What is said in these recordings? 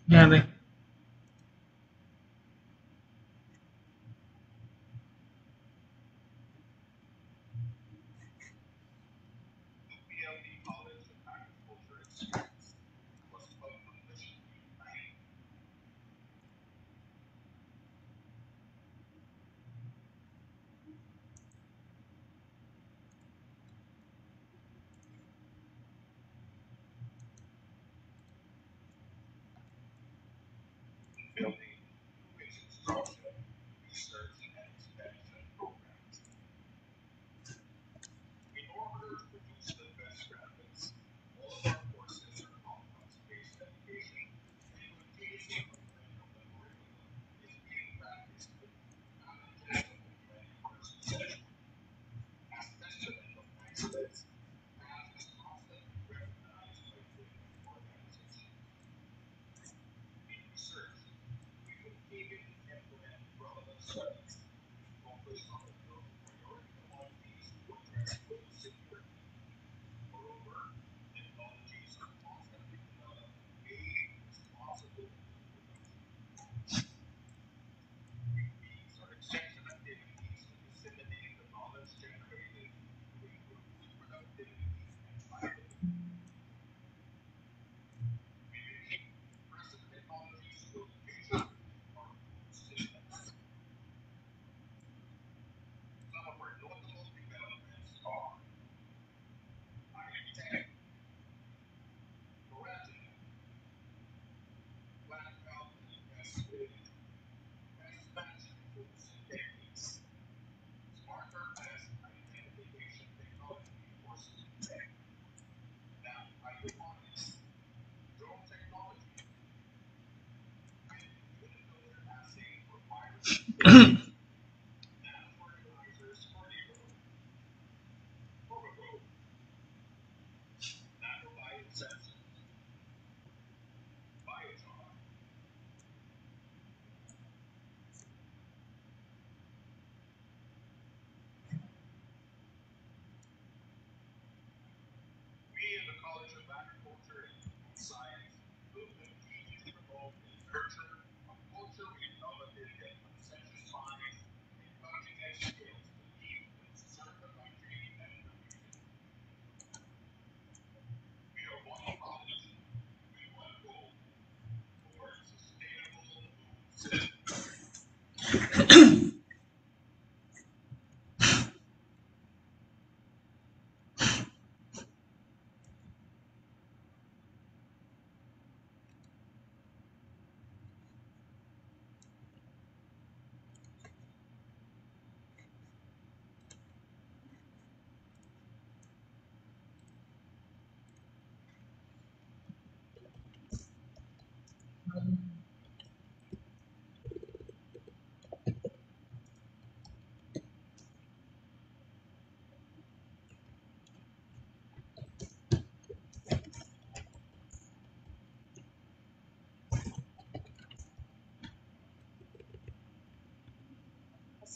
Yeah, they,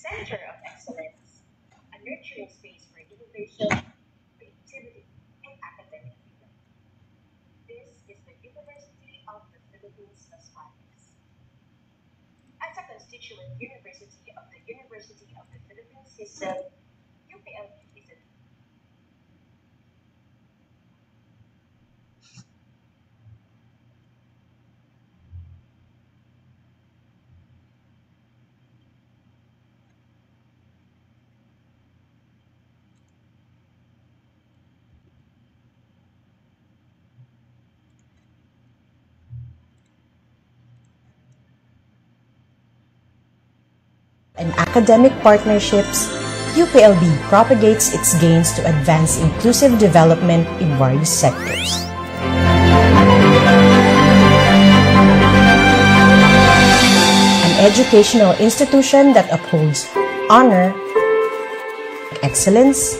center of excellence, a nurturing space for innovation, creativity, and academic freedom. This is the University of the Philippines Masbate. As a constituent university of the University of the Philippines system, UPLB is and academic partnerships, UPLB propagates its gains to advance inclusive development in various sectors. An educational institution that upholds honor, excellence,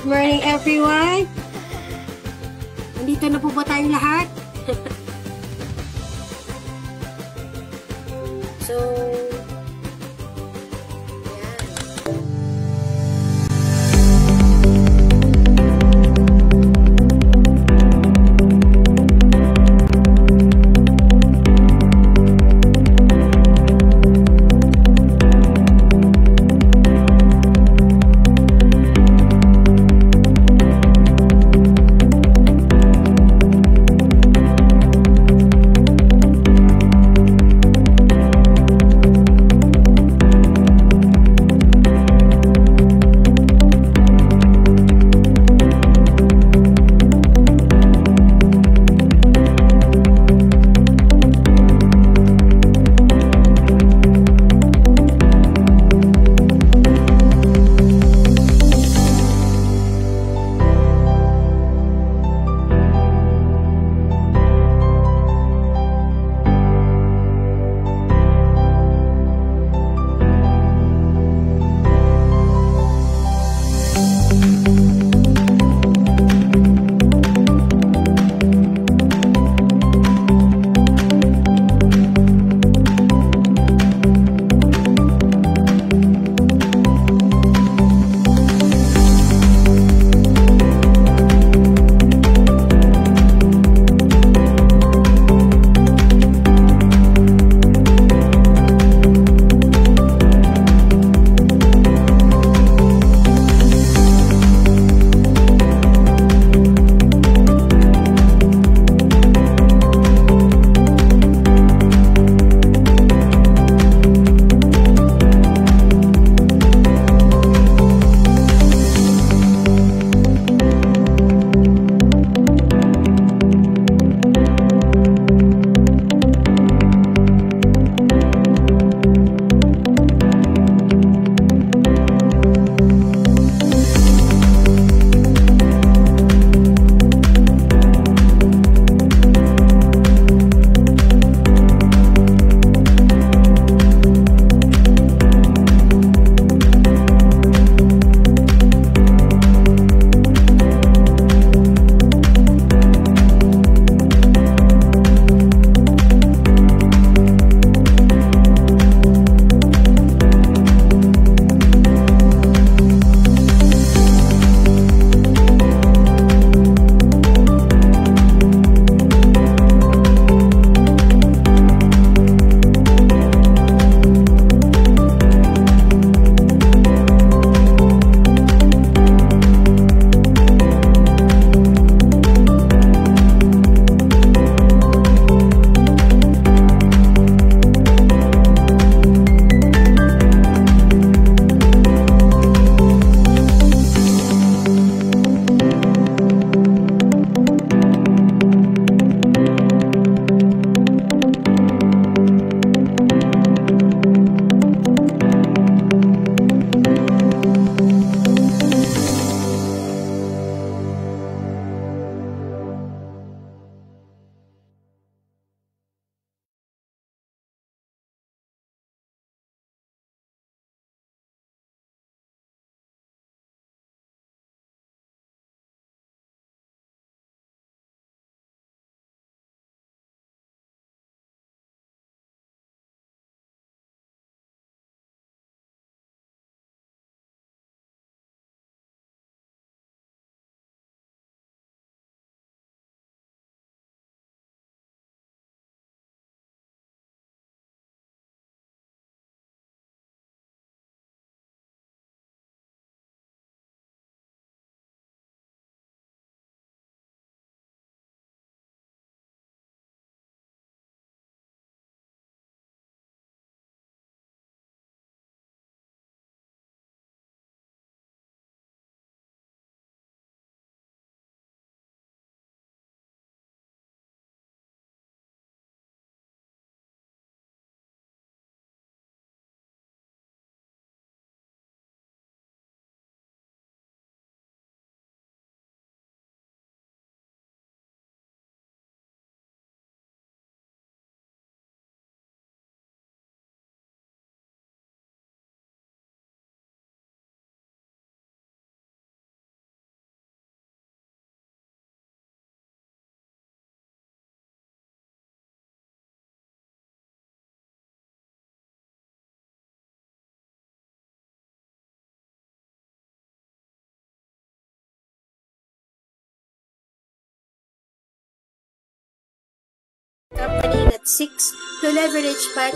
Good morning, everyone! Nandito na po ba tayong lahat? So, company. That's 6 to leverage part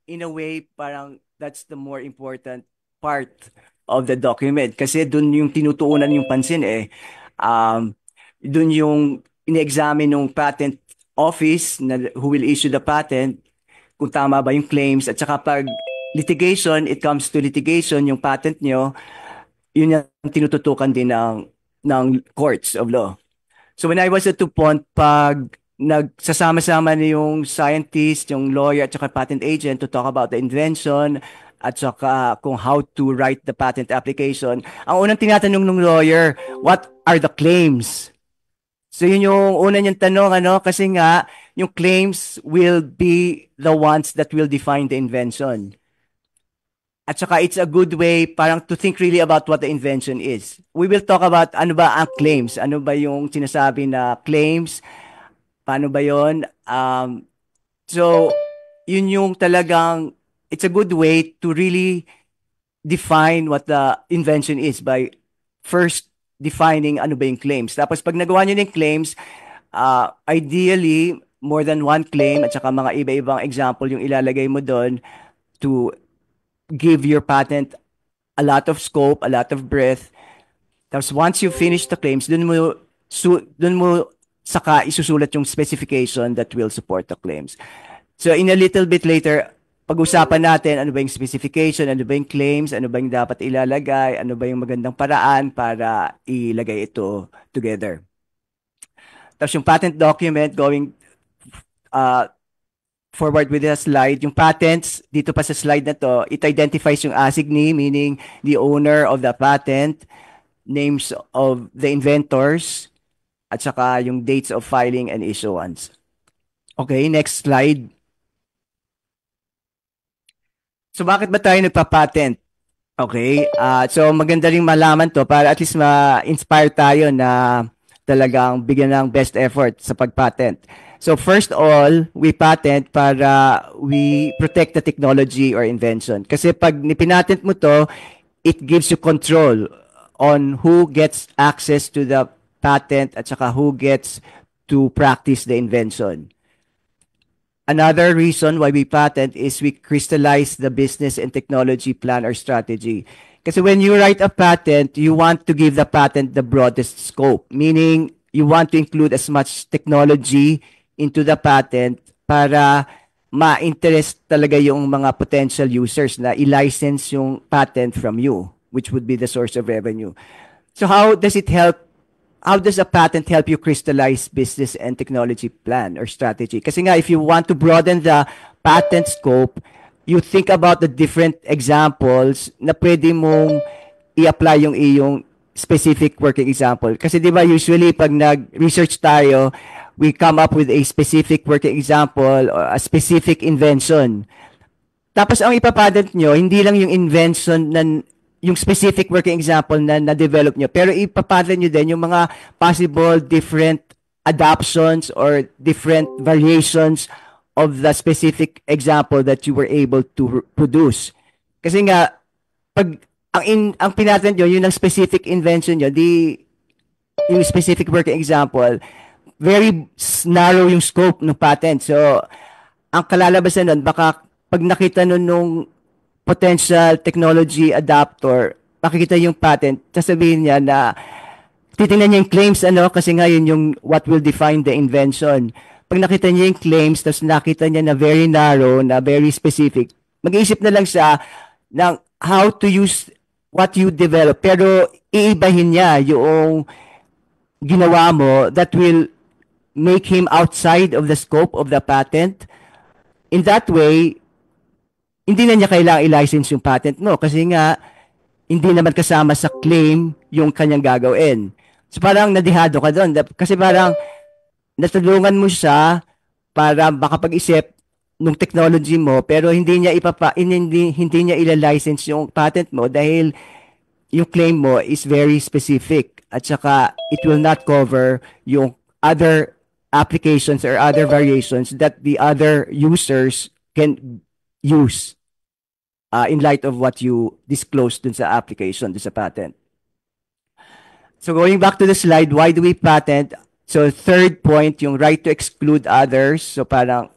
in a way, parang that's the more important part of the document. Kasi dun yung tinutuunan yung pansin eh. Um, dun yung ine-examine ng patent office na who will issue the patent, kung tama ba yung claims, at saka pag litigation, it comes to litigation, yung patent nyo, yun yung tinututukan din ng courts of law. So when I was at DuPont, pag nagsasama-sama na yung scientist, yung lawyer, at saka patent agent to talk about the invention, at saka kung how to write the patent application, ang unang tinatanong ng lawyer, what are the claims? So yun yung una niyang tanong, kasi nga, yung claims will be the ones that will define the invention. At saka it's a good way parang to think really about what the invention is. We will talk about ano ba ang claims, ano ba yung sinasabi na claims, paano ba yon? So, yun yung talagang, it's a good way to really define what the invention is by first defining ano ba yung claims. Tapos pag nagawa nyo yung claims, ideally, more than one claim at saka mga iba-ibang example yung ilalagay mo doon to give your patent a lot of scope, a lot of breadth. Tapos once you finish the claims, dun mo saka isusulat yung specification that will support the claims. So in a little bit later, pag-usapan natin ano ba yung specification, ano ba yung claims, ano ba yung dapat ilalagay, ano ba yung magandang paraan para ilagay ito together. Tapos yung patent document going forward with the slide, yung patents, dito pa sa slide na to, it identifies yung assignee, meaning the owner of the patent, names of the inventors, at saka yung dates of filing and issuance. Okay, next slide. So bakit ba tayo nagpa-patent? Okay, so maganda ring malaman to para at least ma-inspire tayo na talagang bigyan ng best effort sa pag-patent. So first all, we patent para we protect the technology or invention. Kasi pag nipinatent mo to, it gives you control on who gets access to the patent at saka who gets to practice the invention. Another reason why we patent is we crystallize the business and technology plan or strategy. Kasi when you write a patent, you want to give the patent the broadest scope, meaning you want to include as much technology into the patent para ma-interest talaga yung mga potential users na i-license yung patent from you, which would be the source of revenue. So how does it help? How does a patent help you crystallize business and technology plan or strategy? Kasi nga, if you want to broaden the patent scope, you think about the different examples na pwede mong i-apply yung iyong specific working example. Kasi di ba usually pag nag-research tayo, we come up with a specific working example or a specific invention. Tapos ang ipapatent nyo, hindi lang yung invention na yung specific working example na na-develop nyo, pero ipapatent nyo din yung mga possible different adaptions or different variations of the specific example that you were able to produce. Kasi nga, pag ang pinatent nyo, yun ang specific invention nyo, yung specific working example, very narrow yung scope ng patent. So, ang kalalabasan nun, baka pag nakita nun nung potential technology adapter, makikita yung patent, sasabihin niya na titingnan niya yung claims, kasi nga yun yung what will define the invention. Pag nakita niya yung claims, tapos nakita niya na very narrow, na very specific, mag-iisip na lang siya ng how to use what you develop. Pero iibahin niya yung ginawa mo that will make him outside of the scope of the patent. In that way, hindi na niya kailangang i-license yung patent mo kasi nga hindi naman kasama sa claim yung kanyang gagawin. So parang nadihado ka doon kasi parang natulungan mo siya para makapag-isip ng technology mo pero hindi niya hindi niya ila-license yung patent mo dahil yung claim mo is very specific at saka it will not cover yung other applications or other variations that the other users can use in light of what you disclosed dun sa application, dun sa patent. So going back to the slide, why do we patent? So third point, yung right to exclude others. So parang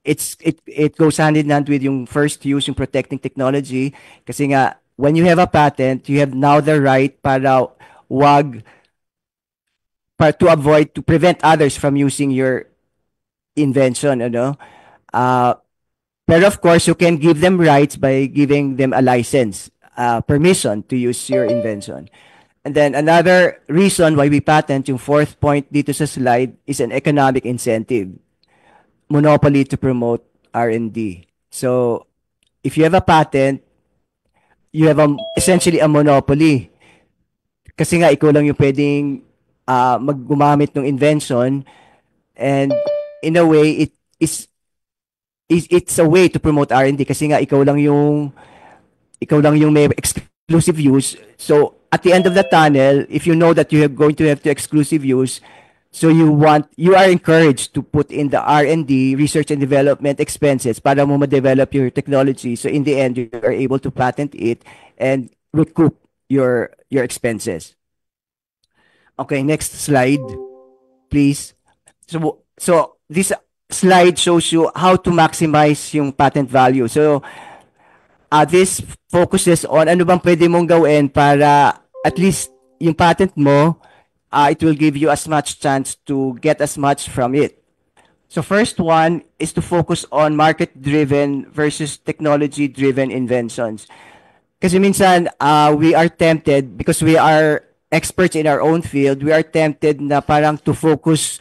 it goes hand in hand with yung first use, yung protecting technology. Kasi nga, when you have a patent, you have now the right para wag to avoid, to prevent others from using your invention, ano. Uh, pero of course, you can give them rights by giving them a license, permission to use your invention. And then another reason why we patent, yung fourth point dito sa slide, is an economic incentive. Monopoly to promote R&D. So, if you have a patent, you have essentially a monopoly. Kasi nga, ikaw lang yung pwedeng gumamit ng invention, and in a way, it's a way to promote R&D kasi nga ikaw lang yung may exclusive use. So at the end of the tunnel, if you know that you are going to have to exclusive use, so you are encouraged to put in the R&D, research and development expenses para mo ma-develop your technology. So in the end, you are able to patent it and recoup your expenses. Okay, next slide, please. So this slide shows you how to maximize yung patent value. So this focuses on ano bang pwede mong gawin para at least yung patent mo, it will give you as much chance to get as much from it. So first one is to focus on market-driven versus technology-driven inventions. Kasi minsan, we are tempted, because we are experts in our own field, we are tempted na parang to focus,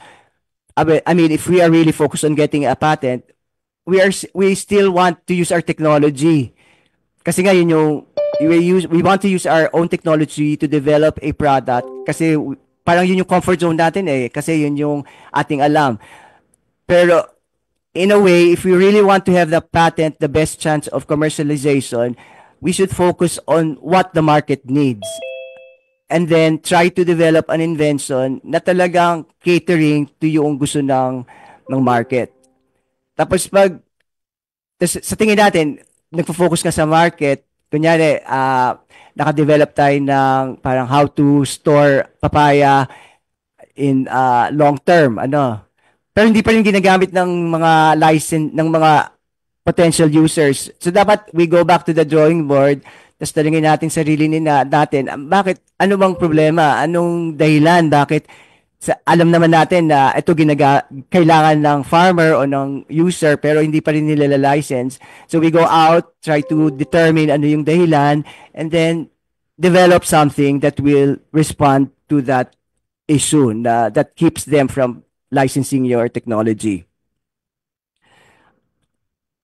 I mean, if we are really focused on getting a patent, we still want to use our technology. Kasi nga yun yung, we want to use our own technology to develop a product kasi parang yun yung comfort zone natin kasi yun yung ating alam. Pero in a way, if we really want to have the patent, the best chance of commercialization, we should focus on what the market needs. And then try to develop an invention na talagang catering to yung gusto ng market. Tapos sa tingin natin, nagfo-focus ka sa market, kunyari, naka-develop tayo ng parang how to store papaya in long term, Pero hindi pa rin ginagamit ng mga license, ng mga potential users. So dapat we go back to the drawing board, tapos talingin natin sarili natin, bakit, ano bang problema? Anong dahilan? Bakit alam naman natin na ito kailangan ng farmer o ng user pero hindi pa rin nila license. So we go out, try to determine ano yung dahilan, and then develop something that will respond to that issue that keeps them from licensing your technology.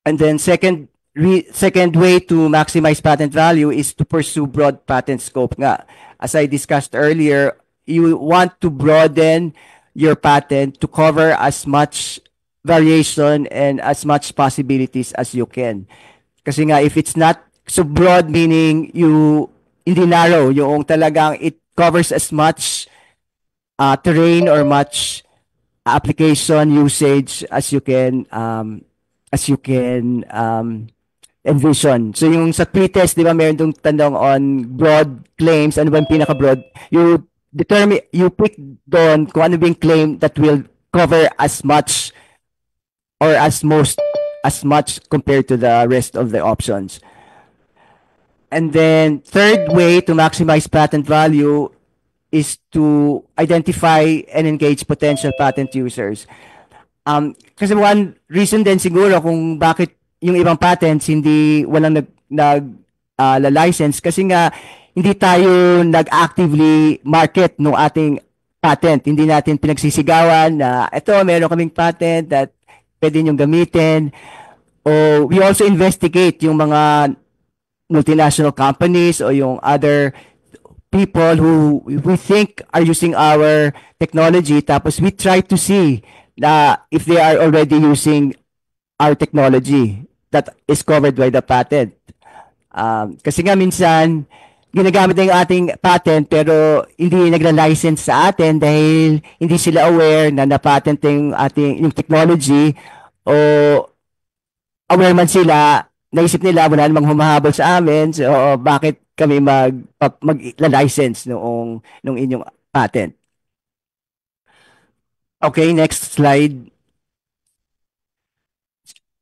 And then second way to maximize patent value is to pursue broad patent scope nga. As I discussed earlier, you want to broaden your patent to cover as much variation and as much possibilities as you can. Kasi nga, if it's not so broad, meaning hindi narrow, yung talagang it covers as much terrain or much application usage as you can envision. So yung sa pretest, di ba, meron itong tanong on broad claims, ano ba yung pinaka-broad? You pick doon kung ano yung claim that will cover as much or as much compared to the rest of the options. And then third way to maximize patent value is to identify and engage potential patent users. Kasi one reason din siguro kung bakit yung ibang patents walang license kasi nga hindi tayo nag-actively market ng ating patent. Hindi natin pinagsisigawan na ito, meron kaming patent that pwede niyong gamitin. O we also investigate yung mga multinational companies o yung other people who we think are using our technology. Tapos we try to see if they are already using our technology that is covered by the patent. Kasi nga minsan, ginagamit na yung ating patent pero hindi nagla-license sa atin dahil hindi sila aware na na-patent yung technology o aware man sila, naisip nila wala namang humahabol sa amin, so bakit kami mag-license nung inyong patent. Okay, next slide.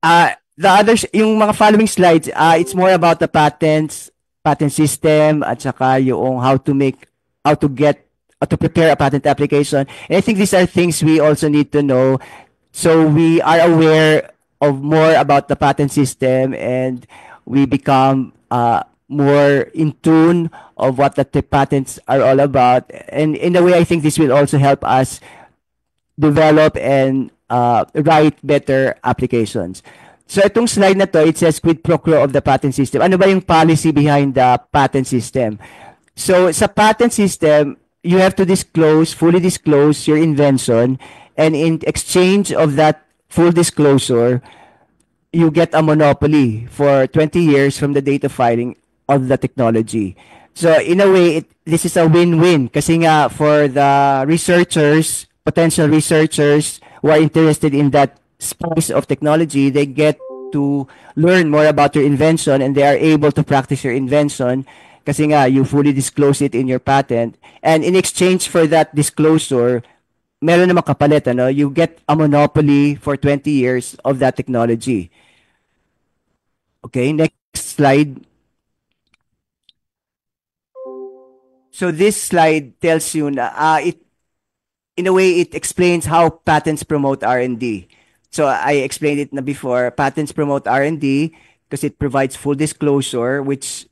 Yung mga following slides, it's more about the patents, patent system, at saka yung how to get, how to prepare a patent application. And I think these are things we also need to know. So we are aware of more about the patent system, and we become more in tune of what the patents are all about. And in a way, I think this will also help us develop and write better applications. So itong slide na to, it says quid pro quo of the patent system. Ano ba yung policy behind the patent system? So sa patent system, you have to fully disclose your invention, and in exchange of that full disclosure, you get a monopoly for 20 years from the date of filing of the technology. So in a way, this is a win-win kasi nga for the researchers, potential researchers who are interested in that space of technology, they get to learn more about your invention, and they are able to practice your invention kasi nga you fully disclose it in your patent. And in exchange for that disclosure, meron namang kapalit, ano? You get a monopoly for 20 years of that technology. Okay, next slide. So this slide tells you na in a way it explains how patents promote R&D. So I explained it na before. Patents promote R&D because it provides full disclosure, which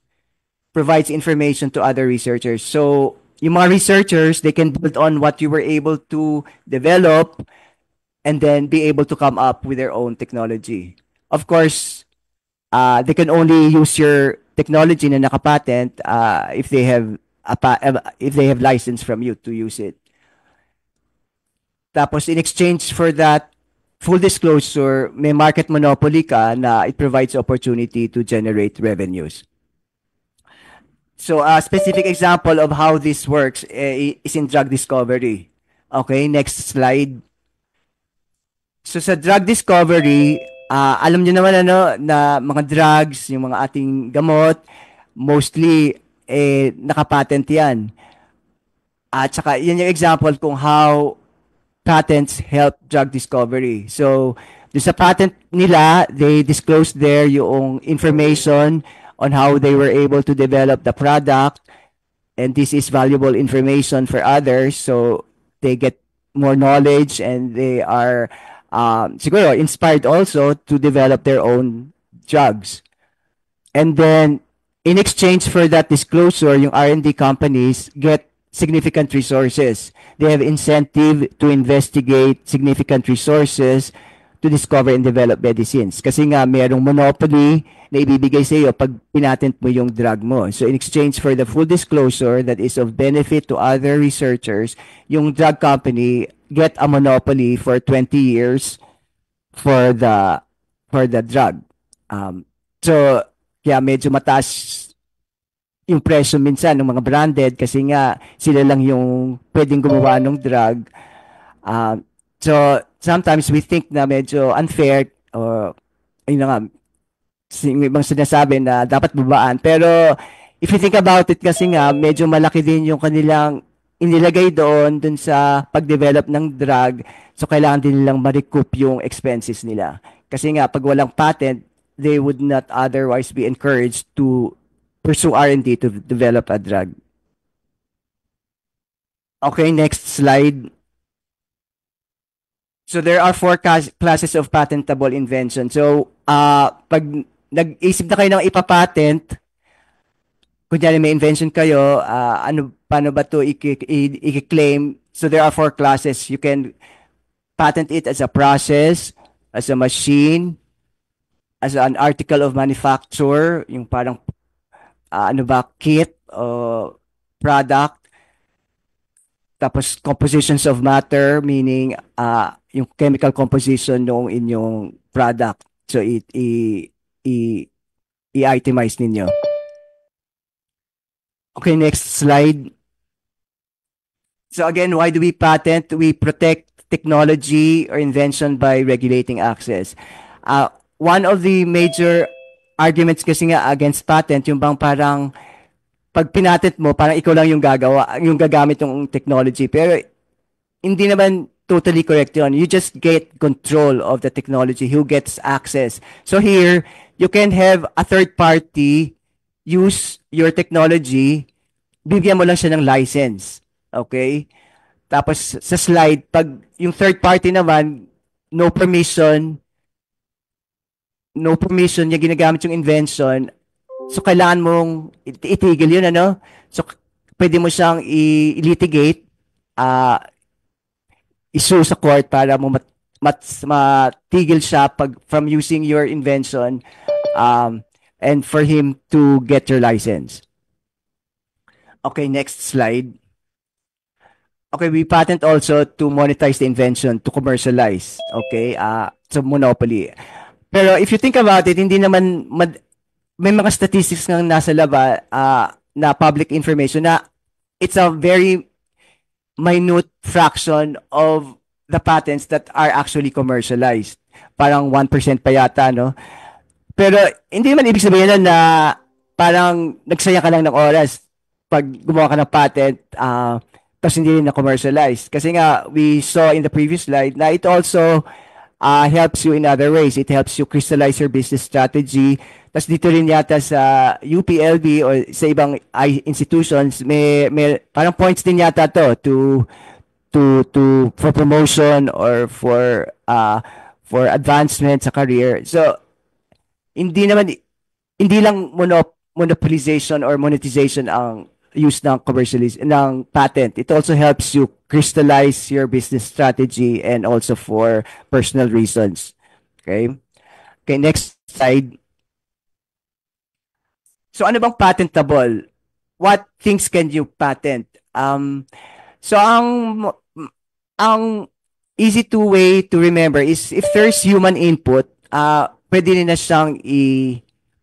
provides information to other researchers. So yung mga researchers, they can build on what you were able to develop and then be able to come up with their own technology. Of course, they can only use your technology na nakapatent if they have license from you to use it. Tapos in exchange for that full disclosure, may market monopoly ka na it provides opportunity to generate revenues. So a specific example of how this works is in drug discovery. Okay, next slide. So sa drug discovery, alam niyo naman ano na mga drugs, yung mga ating gamot, mostly nakapatent yan. At saka yan yung example kung how patents help drug discovery. So sa patent nila, they disclose there yung information on how they were able to develop the product, and this is valuable information for others, so they get more knowledge and they are siguro inspired also to develop their own drugs. And then in exchange for that disclosure, yung R&D companies get significant resources. They have incentive to investigate significant resources to discover and develop medicines. Kasi nga mayroong monopoly na ibibigay sa iyo pag pinatent mo yung drug mo. So in exchange for the full disclosure that is of benefit to other researchers, yung drug company get a monopoly for 20 years for the drug. So kaya medyo mataas yung presyo minsan ng mga branded kasi nga sila lang yung pwedeng gumawa ng drug. So sometimes we think na medyo unfair or ayun na nga, ibang sinasabi na dapat babaan. Pero if you think about it kasi nga, medyo malaki din yung kanilang inilagay doon sa pag-develop ng drug. So kailangan din nilang ma-recoup yung expenses nila. Kasi nga, pag walang patent, they would not otherwise be encouraged to pursue R&D to develop a drug. Okay, next slide. So there are 4 classes of patentable invention. So pag nag-isip na kayo ng ipapatent, kunyari may invention kayo, paano ba to i-claim? So there are 4 classes. You can patent it as a process, as a machine, as an article of manufacture, yung parang kit o product. Tapos compositions of matter, meaning yung chemical composition ng inyong product. So i-itemize ninyo. Okay, next slide. So again, why do we patent? We protect technology or invention by regulating access. One of the major arguments kasi nga against patent, yung bang parang pag pinatent mo, parang ikaw lang yung gagamit ng technology. Pero hindi naman totally correct yun. You just get control of the technology, who gets access. So here, you can have a third party use your technology, bigyan mo lang siya ng license. Okay? Tapos sa slide, pag yung third party naman, no permission, niya ginagamit yung invention, so kailangan mong itigil yun, ano? So pwede mo siyang i-litigate, uh, isue sa court para mo matigil siya from using your invention, um, and for him to get your license. Okay, next slide. Okay, we patent also to monetize the invention, to commercialize. Okay, so monopoly. Pero if you think about it, hindi naman may mga statistics ng nasa laba, na public information na it's a very minute fraction of the patents that are actually commercialized. Parang 1% pa yata, no? Pero hindi naman ibig sabihin na parang nagsayang ka lang ng oras pag gumawa ka ng patent, tapos hindi rin na-commercialize. Kasi nga, we saw in the previous slide na it also helps you in other ways. It helps you crystallize your business strategy. Tapos dito rin yata sa UPLB or sa ibang institutions, may parang points din yata to for promotion or for advancement sa career. So hindi lang monopolization or monetization ang use ng ng patent. It also helps you crystallize your business strategy and also for personal reasons. Okay? Okay, next slide. So ano bang patentable? What things can you patent? So ang easy way to remember is if there's human input, pwede rin na siyang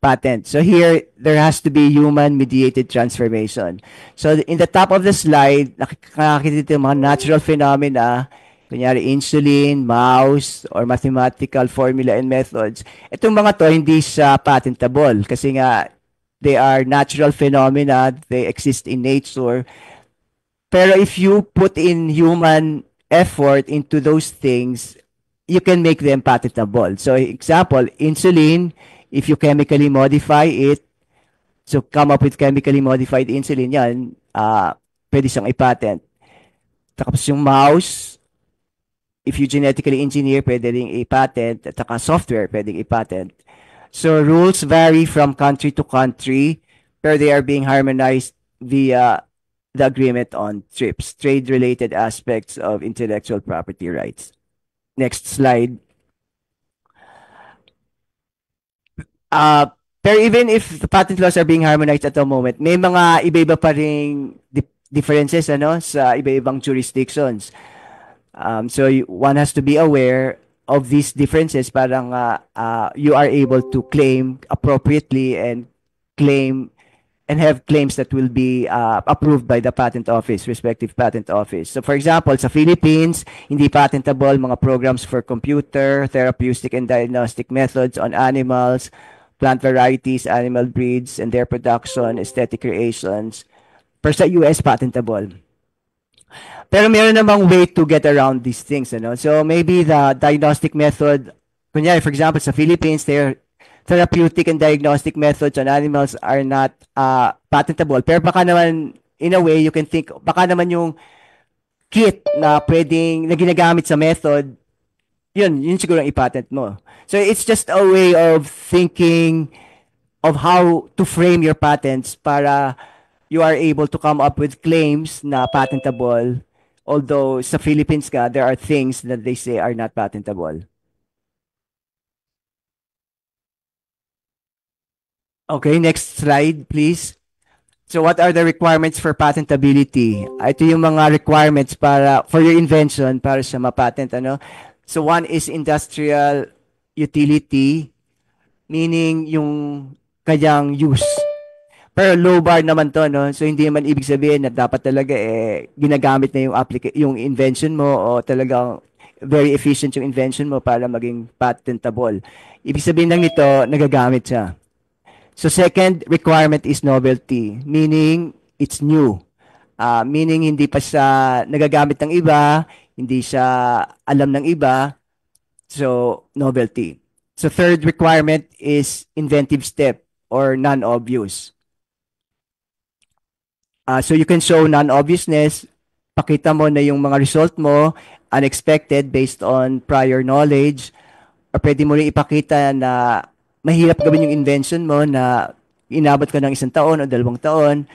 patent. So here, there has to be human-mediated transformation. So in the top of the slide, nakikita dito yung mga natural phenomena, kunyari insulin, mouse, or mathematical formula and methods. Itong mga to, hindi siya patentable kasi nga, they are natural phenomena, they exist in nature. Pero if you put in human effort into those things, you can make them patentable. So example, insulin, if you chemically modify it, so come up with chemically modified insulin, yan, pwede siyang i-patent. Tapos yung mouse, if you genetically engineer, pwede rin i-patent. At saka software, pwede i-patent. So rules vary from country to country, pero they are being harmonized via the agreement on TRIPS, trade-related aspects of intellectual property rights. Next slide. Pero even if the patent laws are being harmonized at the moment, may mga iba-iba pa ring differences sa iba-ibang jurisdictions. So one has to be aware of these differences parang you are able to claim appropriately and have claims that will be approved by the patent office, respective patent office. So for example, sa Philippines, hindi patentable mga programs for computer, therapeutic and diagnostic methods on animals, plant varieties, animal breeds, and their production, aesthetic creations. Pero sa US, patentable. Pero meron namang way to get around these things. So maybe the diagnostic method, kunyari, for example, sa Philippines, their therapeutic and diagnostic methods on animals are not patentable. Pero baka naman, in a way, you can think, baka naman yung kit na ginagamit sa method, yun siguro ang ipatent mo. So it's just a way of thinking of how to frame your patents para you are able to come up with claims na patentable. Although sa Philippines there are things that they say are not patentable. Okay, next slide, please. So what are the requirements for patentability? Ito yung mga requirements for your invention para siya mapatent. So one is industrial utility, meaning yung kanyang use. Pero low bar naman to, So hindi naman ibig sabihin na dapat talaga ginagamit na yung invention mo o talagang very efficient yung invention mo para maging patentable. Ibig sabihin lang nito, nagagamit siya. So second requirement is novelty, meaning it's new. Meaning hindi pa siya nagagamit ng iba, hindi siya alam ng iba, so novelty. So third requirement is inventive step or non-obvious. So you can show non-obviousness, pakita mo na yung mga result mo unexpected based on prior knowledge, or pwede mo rin ipakita na mahirap gawin yung invention mo na inabot ka ng 1 taon o 2 taon.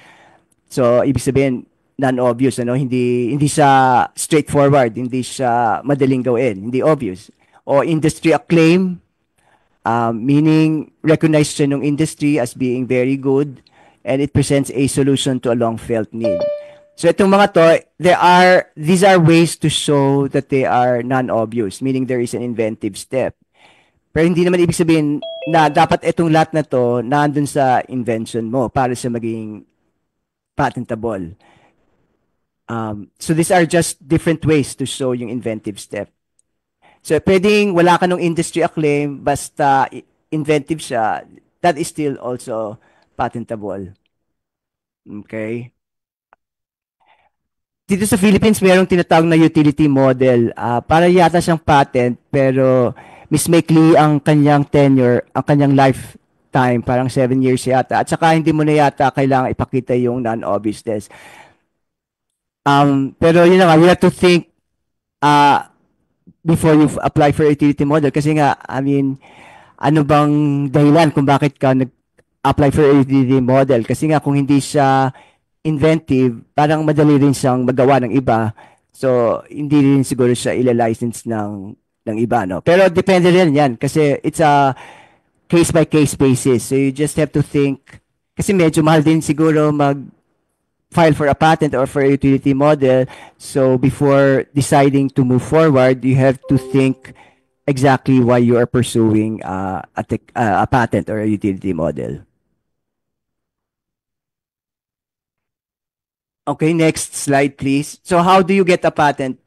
So ibig sabihin non-obvious, ano, hindi siya straightforward, hindi siya madaling gawin, hindi obvious. O industry acclaim, meaning recognized siya ng industry as being very good and it presents a solution to a long felt need. So itong mga to, these are ways to show that they are non-obvious, meaning there is an inventive step. Pero hindi naman ibig sabihin na dapat itong lahat na to nandun sa invention mo para siya maging patentable. So these are just different ways to show yung inventive step. So pwedeng wala ka ng industry acclaim, basta inventive siya, that is still also patentable. Okay? Dito sa Philippines, mayroong tinatawag na utility model. Para yata siyang patent, pero Miss Makeley ang kanyang tenure, ang kanyang lifetime, parang 7 years yata. At saka hindi mo na yata kailangan ipakita yung non-obviousness. Pero yun na nga, you have to think before you apply for utility model. Kasi nga, I mean, ano bang dahilan kung bakit ka nag-apply for utility model? Kasi nga, kung hindi siya inventive, parang madali rin siyang magawa ng iba. So, hindi rin siguro siya ila-license ng iba, no? Pero depende rin yan kasi it's a case-by-case basis. So, you just have to think, kasi medyo mahal din siguro file for a patent or for a utility model. So, before deciding to move forward, you have to think exactly why you are pursuing a patent or a utility model. Okay, next slide, please. So how do you get a patent?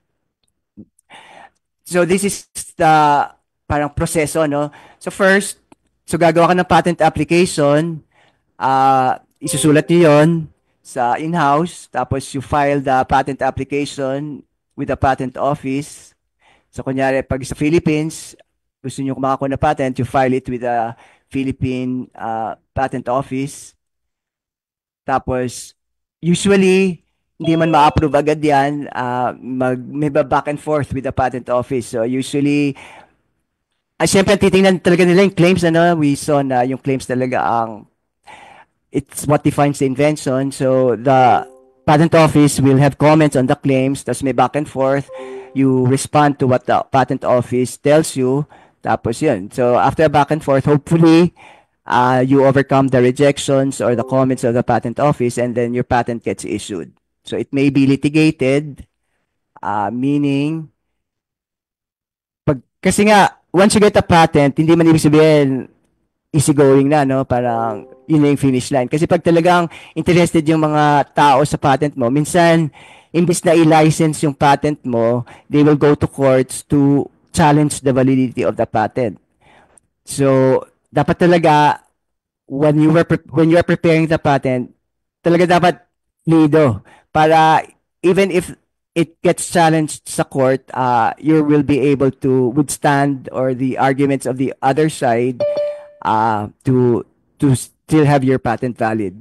So this is the parang proseso, no? So first, so gagawa ka ng patent application, isusulat niyo yon sa in-house, tapos you file the patent application with the patent office. So kunyari, pag sa Philippines, gusto niyo makakuha ng patent, you file it with the Philippine patent office. Tapos, usually, hindi man ma-approve agad yan, may back and forth with the patent office. So, usually, siyempre, titingnan talaga nila yung claims, ano? We saw na yung claims talaga it's what defines the invention. So, the patent office will have comments on the claims, tapos may back and forth. You respond to what the patent office tells you, tapos yun. So, after back and forth, hopefully, you overcome the rejections or the comments of the patent office and then your patent gets issued. So it may be litigated, meaning, kasi nga, once you get a patent, hindi man ibig sabihin, easygoing na, no? Parang, yun na yung finish line. Kasi pag talagang interested yung mga tao sa patent mo, minsan, imbis na i-license yung patent mo, they will go to courts to challenge the validity of the patent. So, dapat talaga when you are preparing the patent, talaga dapat lido para even if it gets challenged sa court, you will be able to withstand or the arguments of the other side to still have your patent valid.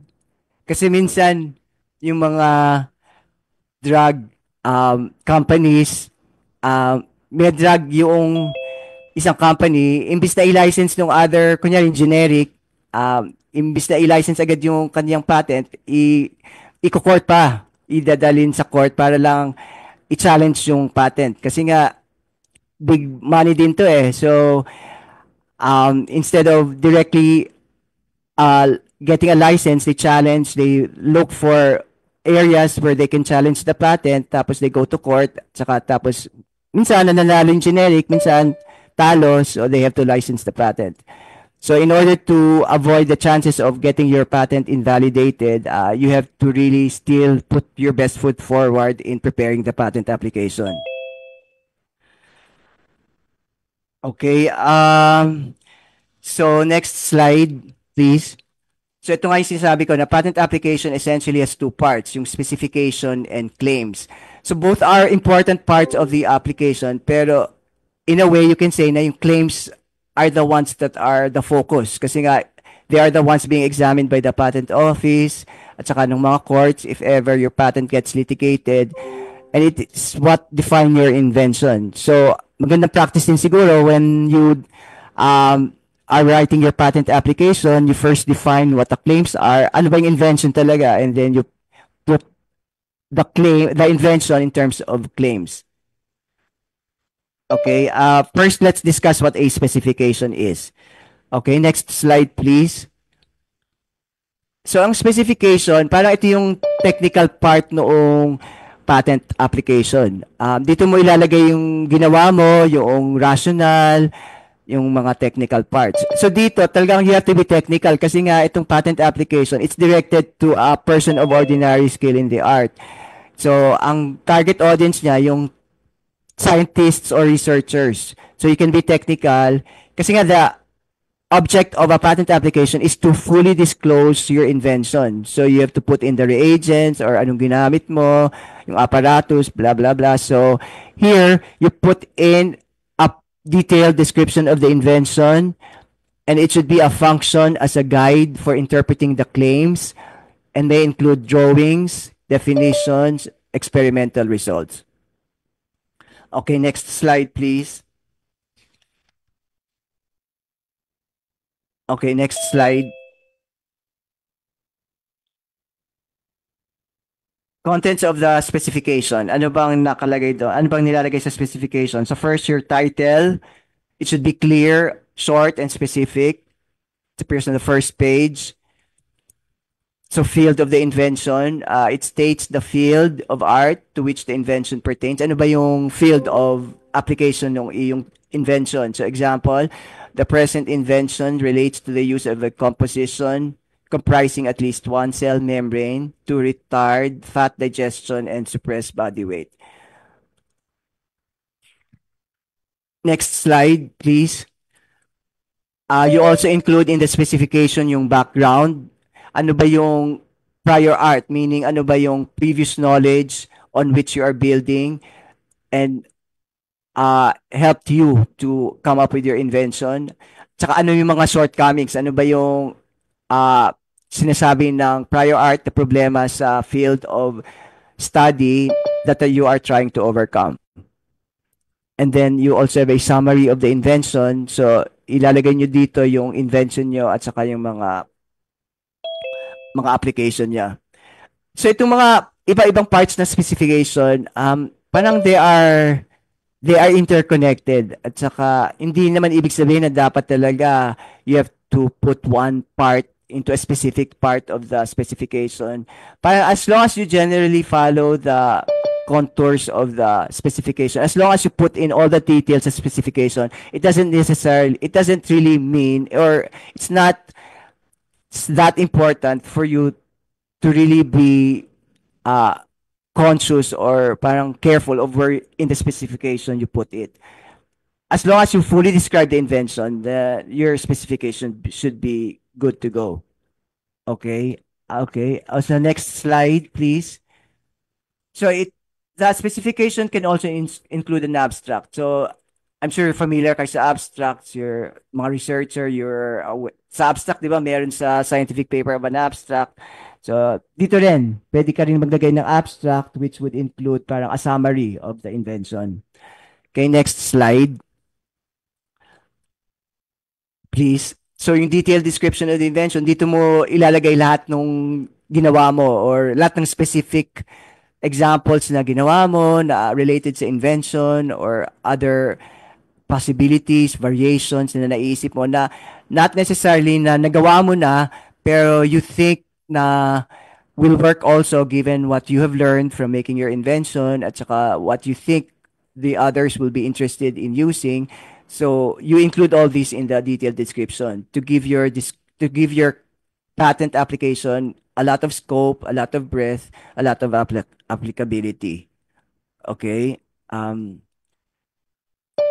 Kasi minsan yung mga drug companies may drug yung isang company, imbis na i-license ng other, kunyari generic, imbis na i-license agad yung kanyang patent, i-court pa, idadalin sa court para lang i-challenge yung patent. Kasi nga, big money din to eh. So, instead of directly getting a license, they look for areas where they can challenge the patent, tapos they go to court, tapos minsan nananalo yung generic, minsan talo, so they have to license the patent. So in order to avoid the chances of getting your patent invalidated, you have to really still put your best foot forward in preparing the patent application. Okay, so next slide, please. So ito nga yung sinasabi ko na patent application essentially has two parts, yung specification and claims. So both are important parts of the application, pero in a way you can say na yung claims are the ones that are the focus kasi nga they are the ones being examined by the patent office at saka ng mga courts if ever your patent gets litigated, and it is what define your invention. So magandang practice din siguro when you are writing your patent application, you first define what the claims are, ano ba yung invention talaga, and then you put the invention in terms of claims. Okay, first let's discuss what a specification is. Okay, next slide please. So ang specification, parang ito yung technical part noong patent application. Dito mo ilalagay yung ginawa mo, yung rationale, yung mga technical parts. So dito, talagang you have to be technical kasi nga itong patent application, it's directed to a person of ordinary skill in the art. So ang target audience niya, yung scientists or researchers. So you can be technical kasi nga the object of a patent application is to fully disclose your invention. So you have to put in the reagents or anong ginamit mo, yung apparatus, blah, blah, blah. So here, you put in a detailed description of the invention, and it should be a function as a guide for interpreting the claims, and they include drawings, definitions, experimental results. Okay, next slide, please. Okay, next slide. Contents of the specification. Ano bang nakalagay doon? Ano bang nilalagay sa specification? So first, your title. It should be clear, short, and specific. It appears on the first page. So field of the invention, it states the field of art to which the invention pertains. Ano ba yung field of application ng iyong invention? So example, the present invention relates to the use of a composition comprising at least one cell membrane to retard fat digestion and suppress body weight. Next slide, please. You also include in the specification yung background. Ano ba yung prior art? Meaning, ano ba yung previous knowledge on which you are building and helped you to come up with your invention? Tsaka ano yung mga shortcomings? Ano ba yung sinasabi ng prior art na problema sa field of study that you are trying to overcome? And then you also have a summary of the invention. So, ilalagay nyo dito yung invention nyo at saka yung mga application niya. So itong mga iba-ibang parts na specification, parang they are interconnected at saka hindi naman ibig sabihin na dapat talaga you have to put one part into a specific part of the specification. Parang as long as you generally follow the contours of the specification, as long as you put in all the details of specification, it doesn't really mean, or it's not that important for you to really be conscious or parang careful of where in the specification you put it. As long as you fully describe the invention, your specification should be good to go. Okay. Okay. Also, next slide, please. So the specification can also include an abstract. So I'm sure you're familiar kayo sa abstracts, you're mga researcher, sa abstract, di ba, meron sa scientific paper of an abstract. So, dito rin, pwede ka rin maglagay ng abstract which would include parang a summary of the invention. Okay, next slide. Please. So, yung detailed description of the invention, dito mo ilalagay lahat ng ginawa mo or lahat ng specific examples na ginawa mo na related sa invention or other possibilities, variations na naisip mo na not necessarily na nagawa mo na pero you think na will work also given what you have learned from making your invention at saka what you think the others will be interested in using. So you include all these in the detailed description to give your patent application a lot of scope, a lot of breadth, a lot of applicability. Okay.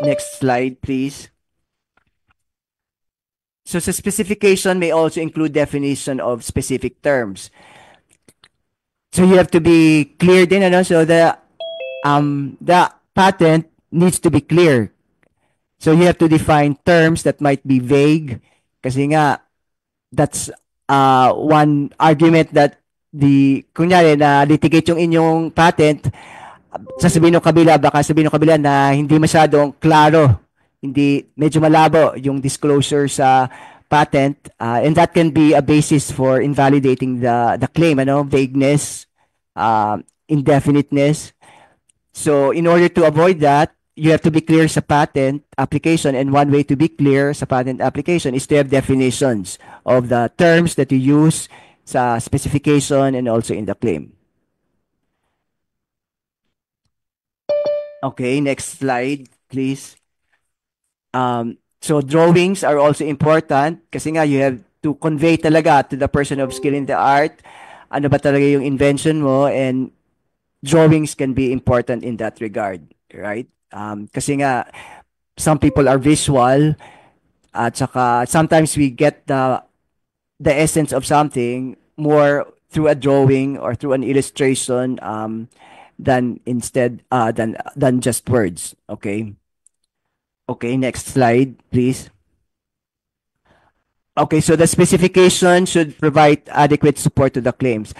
Next slide, please. So the specification may also include definition of specific terms. So you have to be clear din, ano? So the patent needs to be clear. So you have to define terms that might be vague kasi nga that's one argument that kunyari na litigate yung inyong patent, sasabihin ng kabila, baka sabihin ng kabila na hindi masyadong klaro, hindi medyo malabo yung disclosure sa patent, and that can be a basis for invalidating the claim, vagueness, indefiniteness. So in order to avoid that, you have to be clear sa patent application, and one way to be clear sa patent application is to have definitions of the terms that you use sa specification and also in the claim. Okay, next slide, please. So drawings are also important kasi nga you have to convey talaga to the person of skill in the art ano ba talaga yung invention mo, and drawings can be important in that regard, right? Kasi nga some people are visual at saka sometimes we get the essence of something more through a drawing or through an illustration than just words. Okay, next slide, please. Okay, so the specification should provide adequate support to the claims.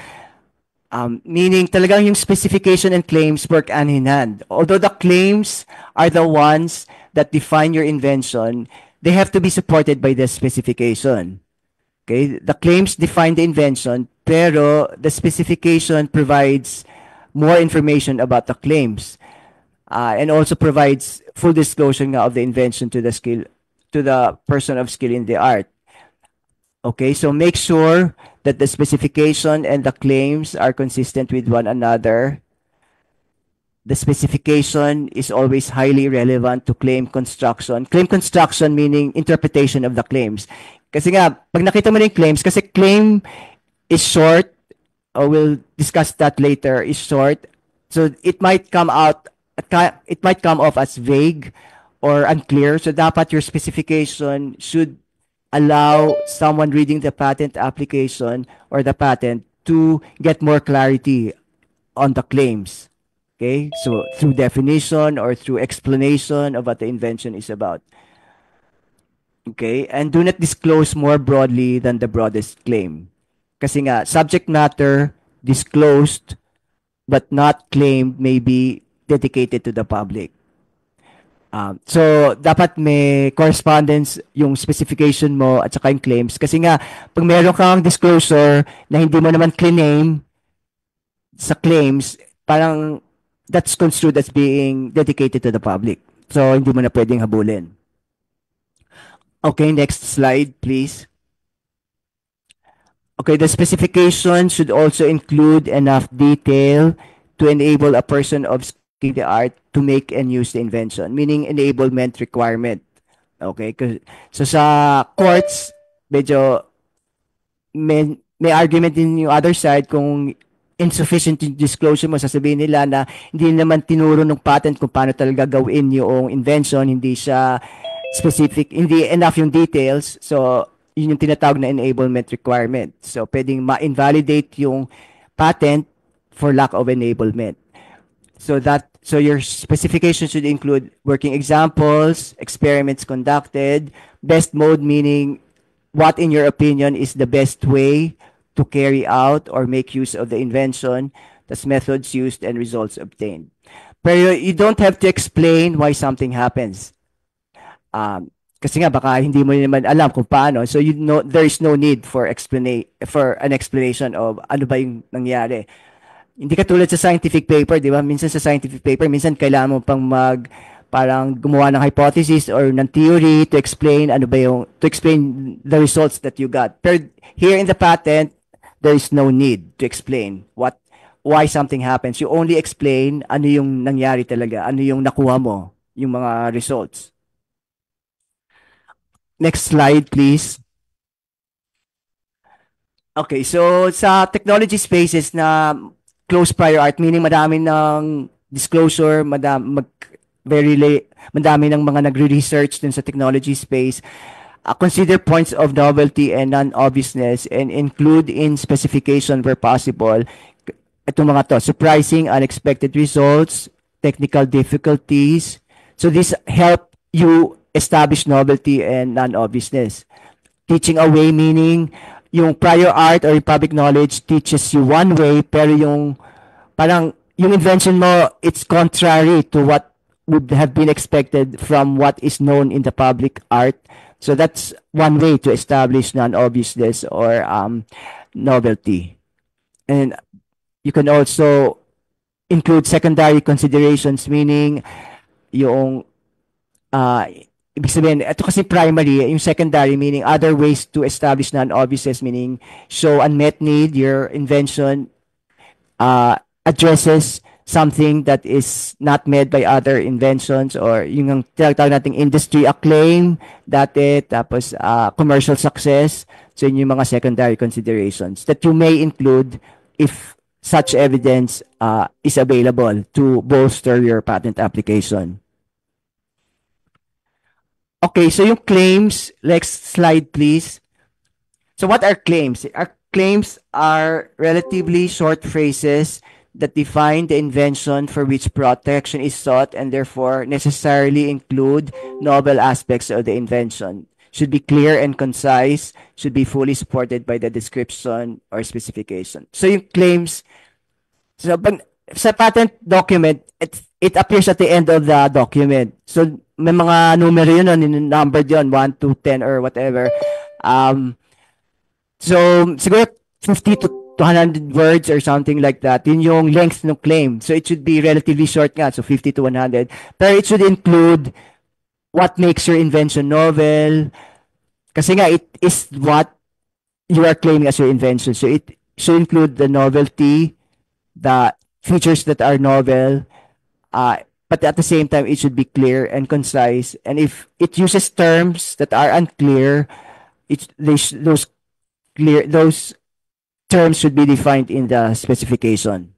Meaning talagang yung specification and claims work hand in hand. Although the claims are the ones that define your invention, they have to be supported by the specification. Okay, the claims define the invention, pero the specification provides more information about the claims, and also provides full disclosure of the invention to the person of skill in the art. Okay, so make sure that the specification and the claims are consistent with one another. The specification is always highly relevant to claim construction. Claim construction meaning interpretation of the claims. Kasi nga, pag nakita mo na yung claims, kasi claim is short, we'll discuss that later, is short. So it might come off as vague or unclear. So dapat your specification should allow someone reading the patent application or the patent to get more clarity on the claims. Okay, so through definition or through explanation of what the invention is about. Okay, and do not disclose more broadly than the broadest claim. Kasi nga, subject matter disclosed but not claimed may be dedicated to the public. So, dapat may correspondence yung specification mo at saka yung claims. Kasi nga, pag meron kang disclosure na hindi mo naman claim sa claims, parang that's construed as being dedicated to the public. So, hindi mo na pwedeng habulin. Okay, next slide, please. Okay, the specification should also include enough detail to enable a person of the art to make and use the invention, meaning enablement requirement. Okay, so sa courts, medyo may argument din yung other side kung insufficient yung disclosure mo, sasabihin nila na hindi naman tinuro ng patent kung paano talaga gawin yung invention, hindi siya specific, hindi enough yung details. So, yun yung tinatawag na enablement requirement. So, pwedeng ma-invalidate yung patent for lack of enablement. So your specification should include working examples, experiments conducted, best mode meaning what in your opinion is the best way to carry out or make use of the invention, thus methods used and results obtained. Pero you don't have to explain why something happens. Kasi nga baka hindi mo naman alam kung paano. So there is no need for an explanation of ano ba yung nangyari. Hindi katulad sa scientific paper, di ba? Minsan sa scientific paper, minsan kailangan mo pang parang gumawa ng hypothesis or ng theory to explain to explain the results that you got. Pero here in the patent, there is no need to explain why something happens. You only explain ano yung nangyari talaga, ano yung nakuha mo, yung mga results. Next slide, please. Okay, so sa technology spaces na close prior art, meaning madami ng disclosure, madami ng mga nagre-research dun sa technology space, consider points of novelty and non-obviousness and include in specification where possible itong mga to, surprising, unexpected results, technical difficulties. So these help you establish novelty and non-obviousness. Teaching away meaning yung prior art or yung public knowledge teaches you one way, pero yung parang yung invention mo, it's contrary to what would have been expected from what is known in the public art. So that's one way to establish non-obviousness or novelty. And you can also include secondary considerations, meaning yung ibig sabihin, ito kasi primary, yung secondary meaning other ways to establish non-obviousness, meaning show unmet need, your invention addresses something that is not met by other inventions, or yung tinatawag nating industry acclaim dati, tapos commercial success. So yun yung mga secondary considerations that you may include if such evidence is available to bolster your patent application. Okay, so yung claims, next slide please. So what are claims? Our claims are relatively short phrases that define the invention for which protection is sought and therefore necessarily include novel aspects of the invention. Should be clear and concise, should be fully supported by the description or specification. So yung claims, so sa patent document, it appears at the end of the document. So may mga numero yun, numbered yun, 1 to 10 or whatever. So siguro 50 to 200 words or something like that. Yun yung length ng claim. So it should be relatively short nga, so 50 to 100. Pero it should include what makes your invention novel. Kasi nga, it is what you are claiming as your invention. So it should include the novelty, the features that are novel, but at the same time, it should be clear and concise. And if it uses terms that are unclear, those terms should be defined in the specification.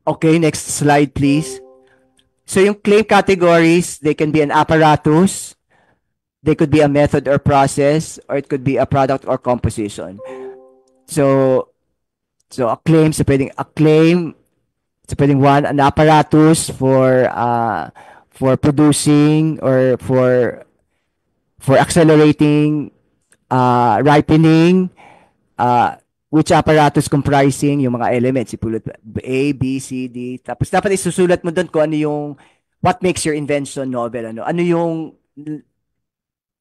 Okay, next slide, please. So yung claim categories, they can be an apparatus, they could be a method or process, or it could be a product or composition. So a claim, so pwedeng a claim, so pwedeng one, an apparatus for producing or for accelerating ripening, which apparatus comprising yung mga elements, ipulot A, B, C, D. Tapos dapat isusulat mo doon kung ano yung what makes your invention novel, ano yung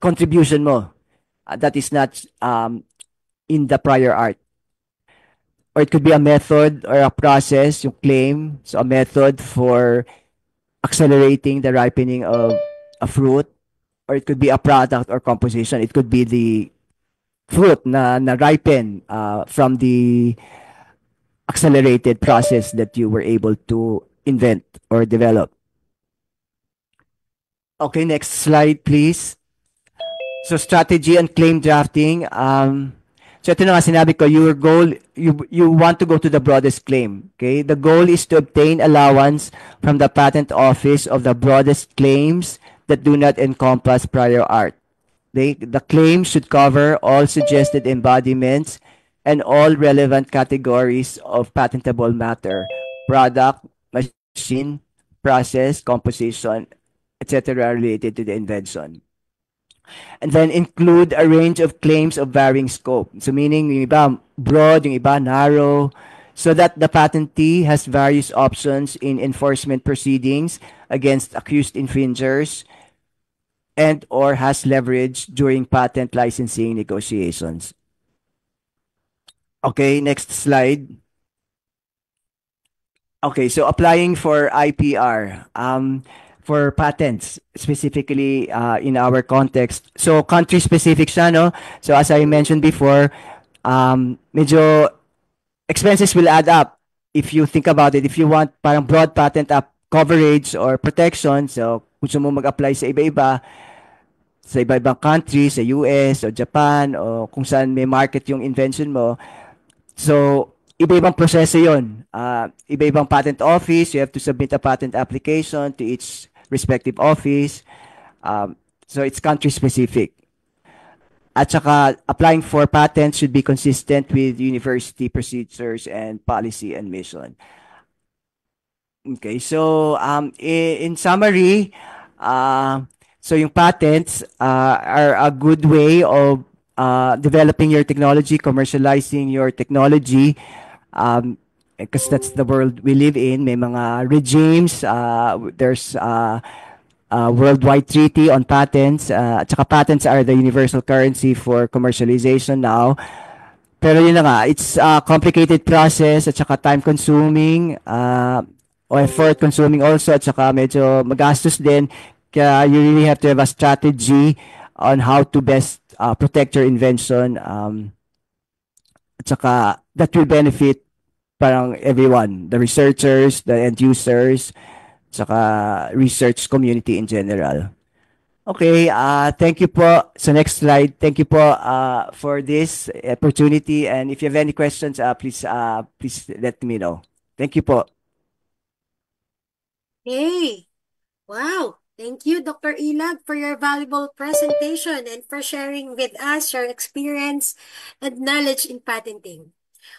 contribution mo that is not in the prior art. Or it could be a method or a process, yung claim, so a method for accelerating the ripening of a fruit, or it could be a product or composition. It could be the fruit na ripen from the accelerated process that you were able to invent or develop. Okay, next slide, please. So strategy and claim drafting. So ito na nga sinabi ko, your goal, you want to go to the broadest claim. Okay, the goal is to obtain allowance from the patent office of the broadest claims that do not encompass prior art. The claim should cover all suggested embodiments and all relevant categories of patentable matter, product, machine, process, composition, etc. related to the invention. And then include a range of claims of varying scope. So meaning yung iba broad, yung iba narrow, so that the patentee has various options in enforcement proceedings against accused infringers and or has leverage during patent licensing negotiations. Okay, next slide. Okay, so applying for IPR. For patents, specifically in our context. So country-specific siya, no? So as I mentioned before, medyo expenses will add up if you think about it. If you want parang broad patent coverage or protection, so gusto mo mag-apply sa iba-iba, sa iba-ibang country, sa US o Japan o kung saan may market yung invention mo. So iba-ibang proseso yun. Iba-ibang patent office, you have to submit a patent application to each respective office. So it's country specific. At saka applying for patents should be consistent with university procedures and policy and mission. Okay, so in summary, uh, so yung patents are a good way of developing your technology, commercializing your technology, because that's the world we live in. May mga regimes, there's worldwide treaty on patents, at saka patents are the universal currency for commercialization now. Pero yun na nga, it's a complicated process at saka time consuming, o effort consuming also at saka medyo magastos din. Kaya you really have to have a strategy on how to best protect your invention, at saka that will benefit parang everyone, the researchers, the end users, saka research community in general. Okay, thank you po. So next slide. Thank you po for this opportunity. And if you have any questions, please let me know. Thank you po. Hey, wow. Thank you, Dr. Ilag, for your valuable presentation and for sharing with us your experience and knowledge in patenting.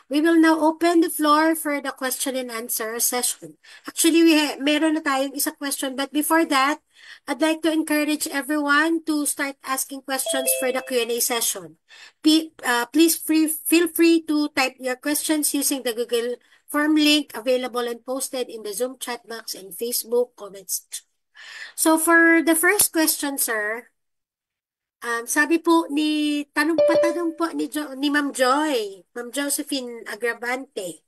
We will now open the floor for the question and answer session. Actually, meron na tayong isa question, but before that, I'd like to encourage everyone to start asking questions for the Q&A session. Please feel free to type your questions using the Google Form link available and posted in the Zoom chat box and Facebook comments. So for the first question, sir, sabi po patanong po ni Ma'am Josephine Agravante,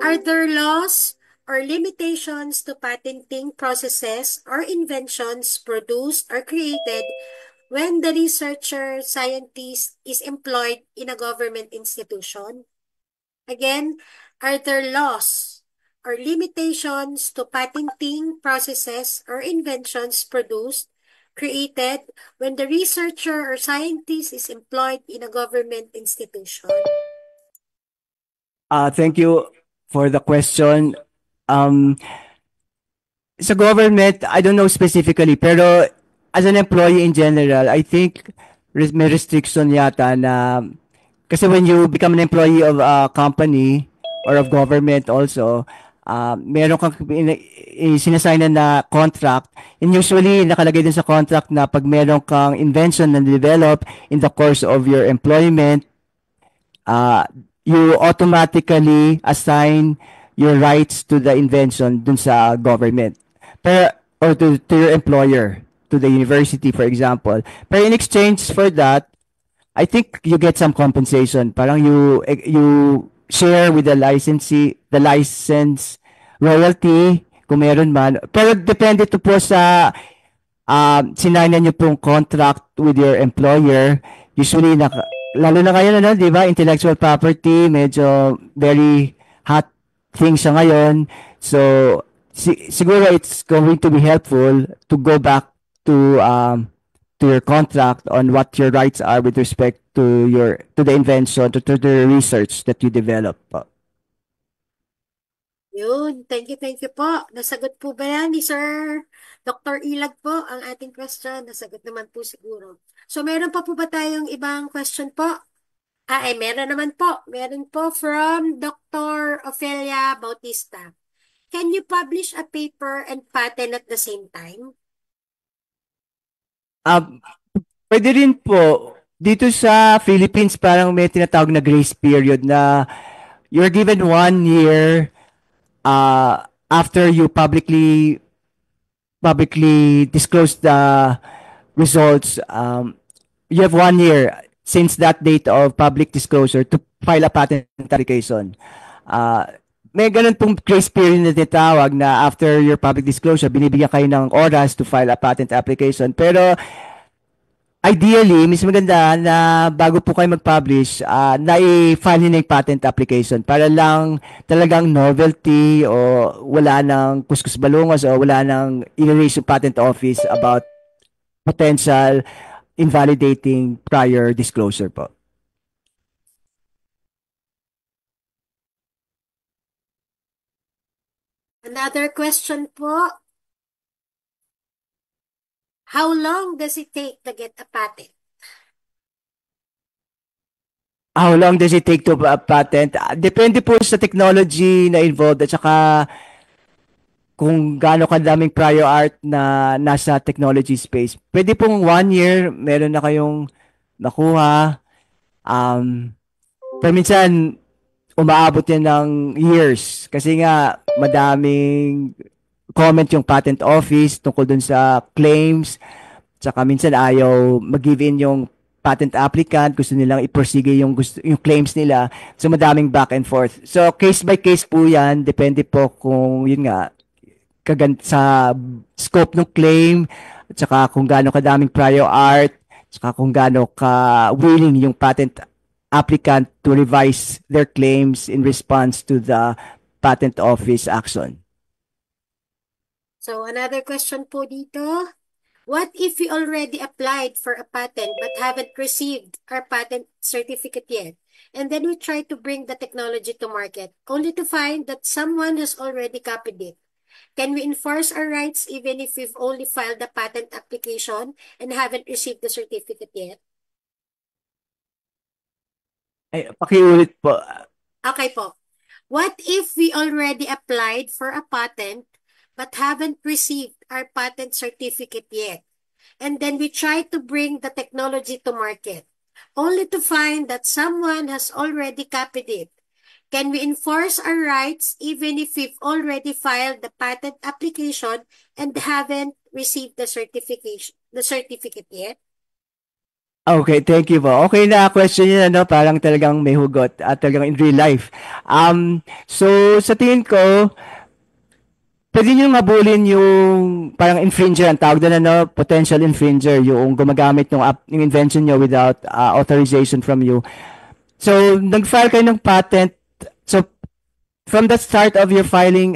are there laws or limitations to patenting processes or inventions produced or created when the researcher scientist is employed in a government institution? Again, are there laws or limitations to patenting processes or inventions produced, created when the researcher or scientist is employed in a government institution? Thank you for the question. Um, sa government, I don't know specifically, pero as an employee in general, I think may restriction yata na kasi when you become an employee of a company or of government also, meron kang sinasignan na contract, and usually nakalagay din sa contract na pag meron kang invention na develop in the course of your employment, uh, you automatically assign your rights to the invention dun sa government. Pero, or to your employer, to the university, for example. Pero in exchange for that, I think you get some compensation. Parang you share with the licensee, the license royalty, kung meron man. Pero depende to po sa sinignan niyo pong contract with your employer. Usually, lalo na ngayon, ano, di ba, intellectual property, medyo very hot thing siya ngayon. So, siguro it's going to be helpful to go back to your contract on what your rights are with respect to the invention, to the research that you develop. Yun, thank you po. Nasagot po ba yan ni Sir Dr. Ilag po ang ating question? Nasagot naman po siguro. So, meron pa po ba tayong ibang question po? Meron naman po. Meron po from Dr. Ofelia Bautista. Can you publish a paper and patent at the same time? Pwede rin po. Dito sa Philippines, parang may tinatawag na grace period na you're given 1 year after you publicly disclose the results. You have 1 year since that date of public disclosure to file a patent application. May ganun pong grace period na tinatawag na after your public disclosure, binibigyan kayo ng oras to file a patent application. Pero ideally, mas maganda na bago po kayo mag-publish, na-i-file nyo na yung patent application para lang talagang novelty o wala nang kuskus balungos o wala nang i-raise yung patent office about potential invalidating prior disclosure po. Another question po. How long does it take to get a patent? How long does it take to patent? Depende po sa technology na involved at saka kung gaano kadaming prior art na nasa technology space. Pwede pong 1 year, meron na kayong nakuha. Pero minsan, umaabot yan ng years. Kasi nga, madaming comment yung patent office tungkol dun sa claims. Tsaka minsan ayaw mag-give in yung patent applicant, gusto nilang i-proceed yung claims nila. So madaming back and forth. So case by case po 'yan, depende po kung yun nga sa scope ng claim, at saka kung gaano kadaming prior art, saka kung gaano ka willing yung patent applicant to revise their claims in response to the patent office action. So, another question po dito. What if we already applied for a patent but haven't received our patent certificate yet? And then we try to bring the technology to market, only to find that someone has already copied it. Can we enforce our rights even if we've only filed the patent application and haven't received the certificate yet? Ay, pakiulit po. Okay po. What if we already applied for a patent but haven't received our patent certificate yet? And then we try to bring the technology to market, only to find that someone has already copied it. Can we enforce our rights even if we've already filed the patent application and haven't received the certificate yet? Okay, thank you po. Okay na question yun, ano, parang talagang may hugot at talagang in real life. So sa tingin ko, pwede nyo mabulin yung parang infringer, ang tawag doon, ano, potential infringer, yung gumagamit yung invention nyo without authorization from you. So, nag-file kayo ng patent. So, from the start of your filing,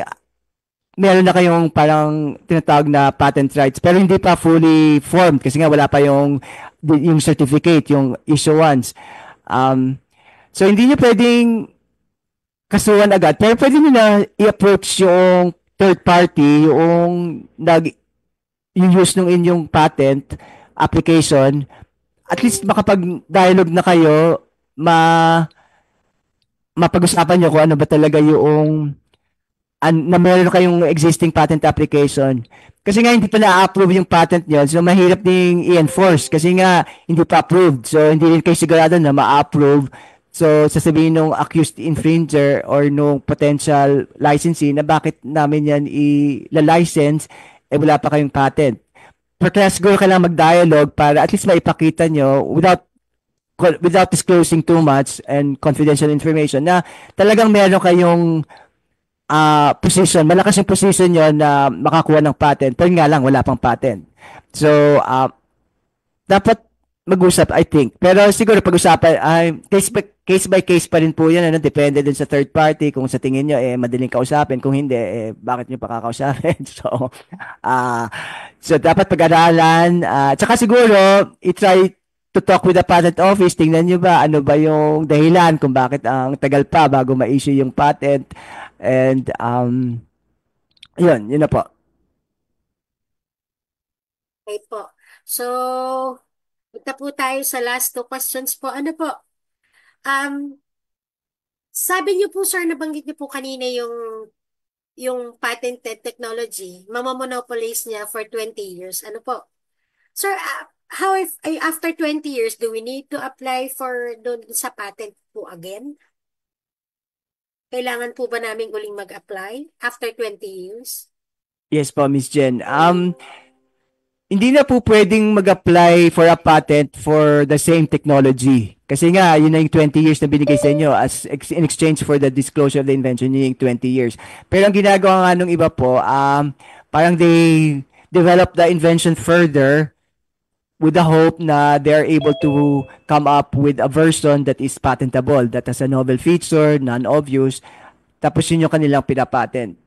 meron na kayong parang tinatawag na patent rights, pero hindi pa fully formed kasi nga wala pa yung certificate, yung issuance. So, hindi nyo pwedeng kasuhan agad, pero pwede nyo na i-approach yung third party, yung use ng inyong patent application. At least makapag-dialogue na kayo, mapag-usapan nyo kung ano ba talaga yung na meron kayong existing patent application. Kasi nga hindi pa na-approve yung patent nyo, so mahirap ding i-enforce kasi nga hindi pa approved. So hindi rin kayo sigurado na ma-approve. So sasabihin nung accused infringer or nung potential licensee na bakit namin yan i-license, wala pa kayong patent. Pero kaya siguro kailangan mag-dialogue para at least maipakita nyo without disclosing too much and confidential information na talagang meron kayong position, malakas yung position nyo na makakuha ng patent, pero nga lang, wala pang patent. So, dapat mag-usap, I think. Pero siguro pag-usapan, case by case pa rin po yan, ano, depende dun sa third party, kung sa tingin nyo, madaling kausapin, kung hindi, bakit nyo pa kakausapin? So dapat pag-aralan, tsaka siguro, i-try to talk with the patent office, tingnan nyo ba, ano ba yung dahilan kung bakit ang tagal pa bago ma-issue yung patent. And, yun na po. Okay po. So, punta po tayo sa last 2 questions po. Ano po? Sabi niyo po, sir, nabanggit niyo po kanina yung patented technology, mamamonopolize niya for 20 years. Ano po? Sir, how if after 20 years, do we need to apply for doon sa patent po again? Kailangan po ba namin uling mag-apply after 20 years? Yes po, Miss Jen. Hindi na po pwedeng mag-apply for a patent for the same technology. Kasi nga, yun na yung 20 years na binigay sa inyo as in exchange for the disclosure of the invention, yun yung 20 years. Pero ang ginagawa nga nung iba po, parang they develop the invention further with the hope na they're able to come up with a version that is patentable, that has a novel feature, non-obvious, tapos yun yung kanilang pinapatent.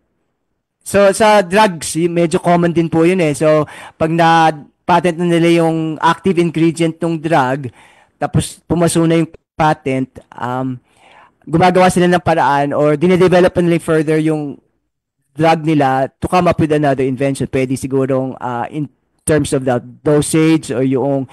So, sa drugs, medyo common din po yun eh. So, pag na-patent na nila yung active ingredient ng drug, tapos pumaso na yung patent, gumagawa sila ng paraan or dinedevelop na nila further yung drug nila to come up with another invention. Pwede sigurong in terms of the dosage or yung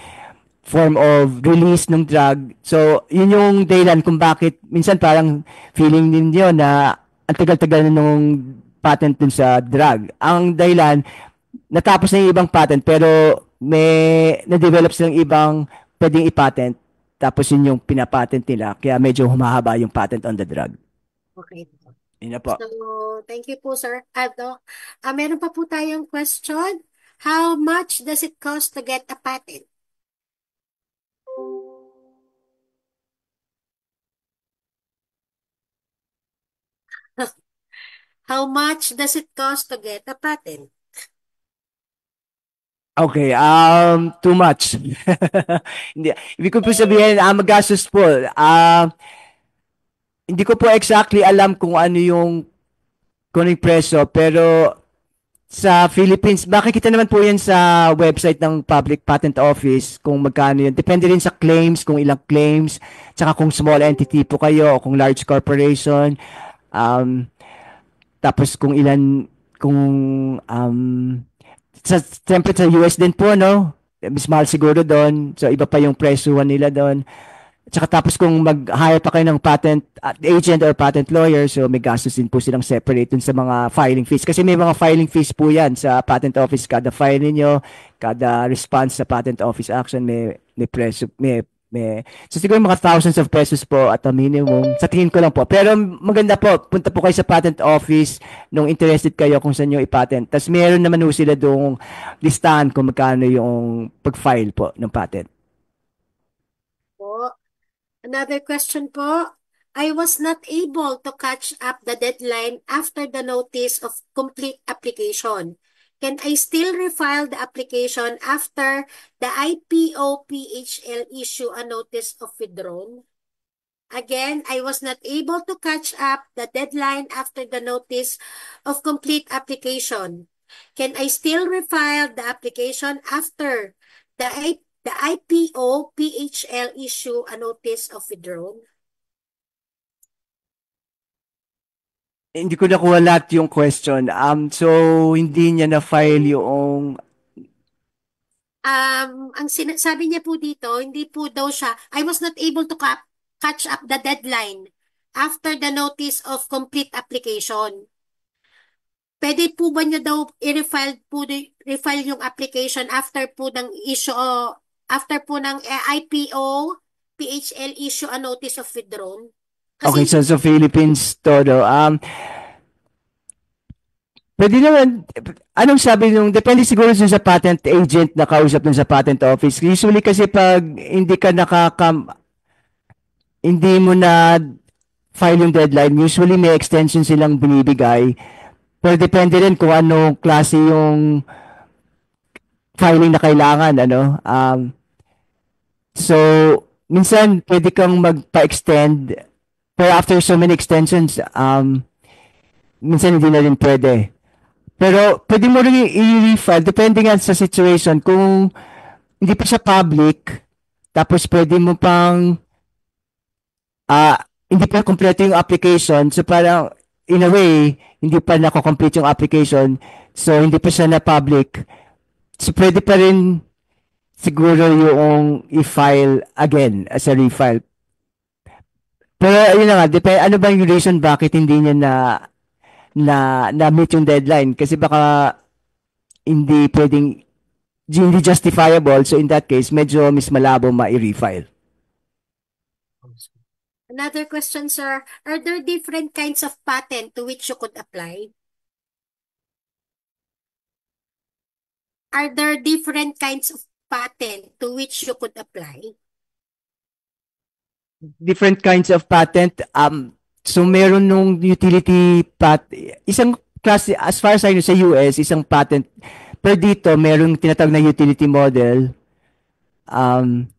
form of release ng drug. So, yun yung dahilan kung bakit minsan parang feeling ninyo na ang tagal-tagal na nung patent dun sa drug. Ang dahilan, natapos na yung ibang patent pero may na-develop silang ibang pwedeng i-patent tapos yun yung pinapatent nila kaya medyo humahaba yung patent on the drug. Okay. Yun na po. So, thank you po, sir. Meron pa po tayong question. How much does it cost to get a patent? How much does it cost to get a patent? Okay, too much. Hindi, ibig ko po sabihin, magastos po. Hindi ko po exactly alam kung ano yung presyo, pero sa Philippines, makikita naman po yan sa website ng Public Patent Office kung magkano yun. Depende rin sa claims, kung ilang claims, tsaka kung small entity po kayo o kung large corporation. Um, Tapos kung siyempre sa US din po, no? Mas mahal siguro doon. So, iba pa yung presyuhan nila doon. Tsaka tapos kung mag-hire pa kayo ng patent agent or patent lawyer, so may gastos din po silang separate dun sa mga filing fees. Kasi may mga filing fees po yan sa patent office. Kada file ninyo, kada response sa patent office action, may preso, so siguro mga thousands of pesos po at a minimum. Sa tingin ko lang po. Pero maganda po, punta po kayo sa patent office nung interested kayo kung saan nyo ipatent. Tapos meron naman po sila doong listahan kung magkano yung pag-file po ng patent. Po. Another question po. I was not able to catch up the deadline after the notice of complete application. Can I still refile the application after the IPO-PHL issue a notice of withdrawn? Again, I was not able to catch up the deadline after the notice of complete application. Can I still refile the application after the IPO-PHL issue a notice of withdrawn? Hindi ko nakuha lahat yung question. So, hindi niya na-file yung... Ang sabi niya po dito, hindi po daw siya, I was not able to catch up the deadline after the notice of complete application. Pwede po ba niya daw refile yung application after po ng issue after po ng IPO, PHL issue a notice of withdrawn? Okay, Kasi so sa Philippines todo. Pwede naman, anong sabi nung, depende siguro dun sa patent agent na kausap dun sa patent office. Usually kasi pag hindi mo na file yung deadline, usually may extension silang binibigay. Pero depende rin kung anong klase yung filing na kailangan, ano. So, minsan pwede kang magpa-extend, pero after so many extensions, minsan hindi na rin pwede. Pero pwede mo rin i-refile, depende nga sa situation. Kung hindi pa siya public, tapos pwede mo pang, hindi pa kompleto yung application, so parang, in a way, hindi pa nako-complete yung application, so hindi pa siya na public. So pwede pa rin siguro yung i-file again as a refile. Pero ayun na nga, ano ba yung reason bakit hindi niya na meet yung deadline? Kasi baka hindi pwedeng, hindi justifiable. So in that case, medyo mas malabo ma-refile. another question, sir. Are there different kinds of patent to which you could apply? Are there different kinds of patent to which you could apply? Different kinds of patent. So meron nung utility isang klase, as far as I know sa US, isang patent. Pero dito, merong tinatawag na utility model.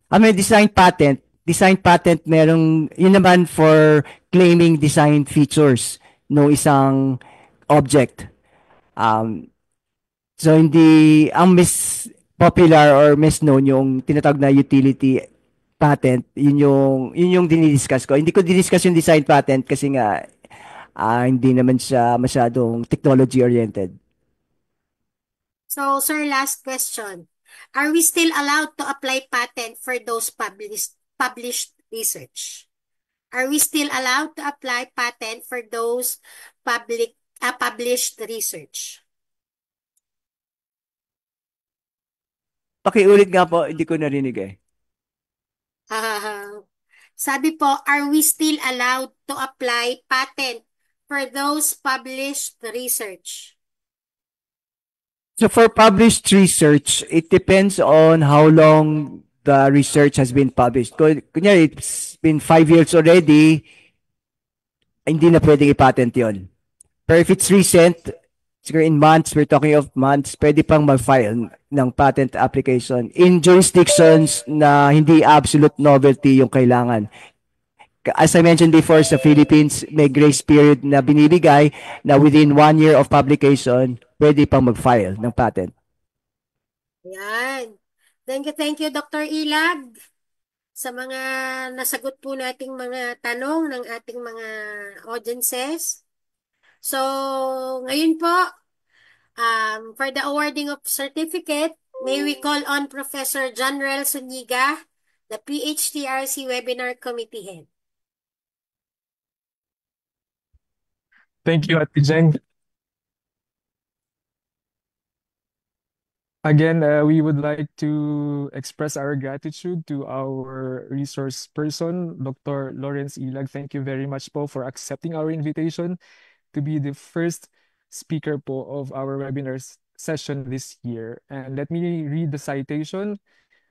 May design patent. Design patent, merong, yun naman for claiming design features ng isang object. So hindi, ang mas popular or mas known yung tinatawag na utility patent, yun yung dinidiscuss ko. Hindi ko dinidiscuss yung design patent kasi nga hindi naman siya masyadong technology oriented. So, sir, last question. Are we still allowed to apply patent for those published research? Are we still allowed to apply patent for those published research. Pakiulit nga po, hindi ko narinig eh. Sabi po, are we still allowed to apply patent for those published research? So for published research, it depends on how long the research has been published. Kunyari, it's been 5 years already, hindi na pwedeng i-patent yon. Pero if it's recent, siguro in months, we're talking of months, pwede pang mag-file ng patent application in jurisdictions na hindi absolute novelty yung kailangan. As I mentioned before, sa Philippines, may grace period na binibigay na within 1 year of publication, pwede pang mag-file ng patent. Yan. Thank you, Dr. Ilag, sa mga nasagot po nating mga tanong ng ating mga audiences. So, ngayon po, for the awarding of certificate, may we call on Professor John Rel Zuniga, the PHTRC Webinar Committee Head. Thank you, Ate Jeng. Again, we would like to express our gratitude to our resource person, Dr. Lawrence Ilag. Thank you very much po for accepting our invitation to be the first speaker po of our webinar session this year. And let me read the citation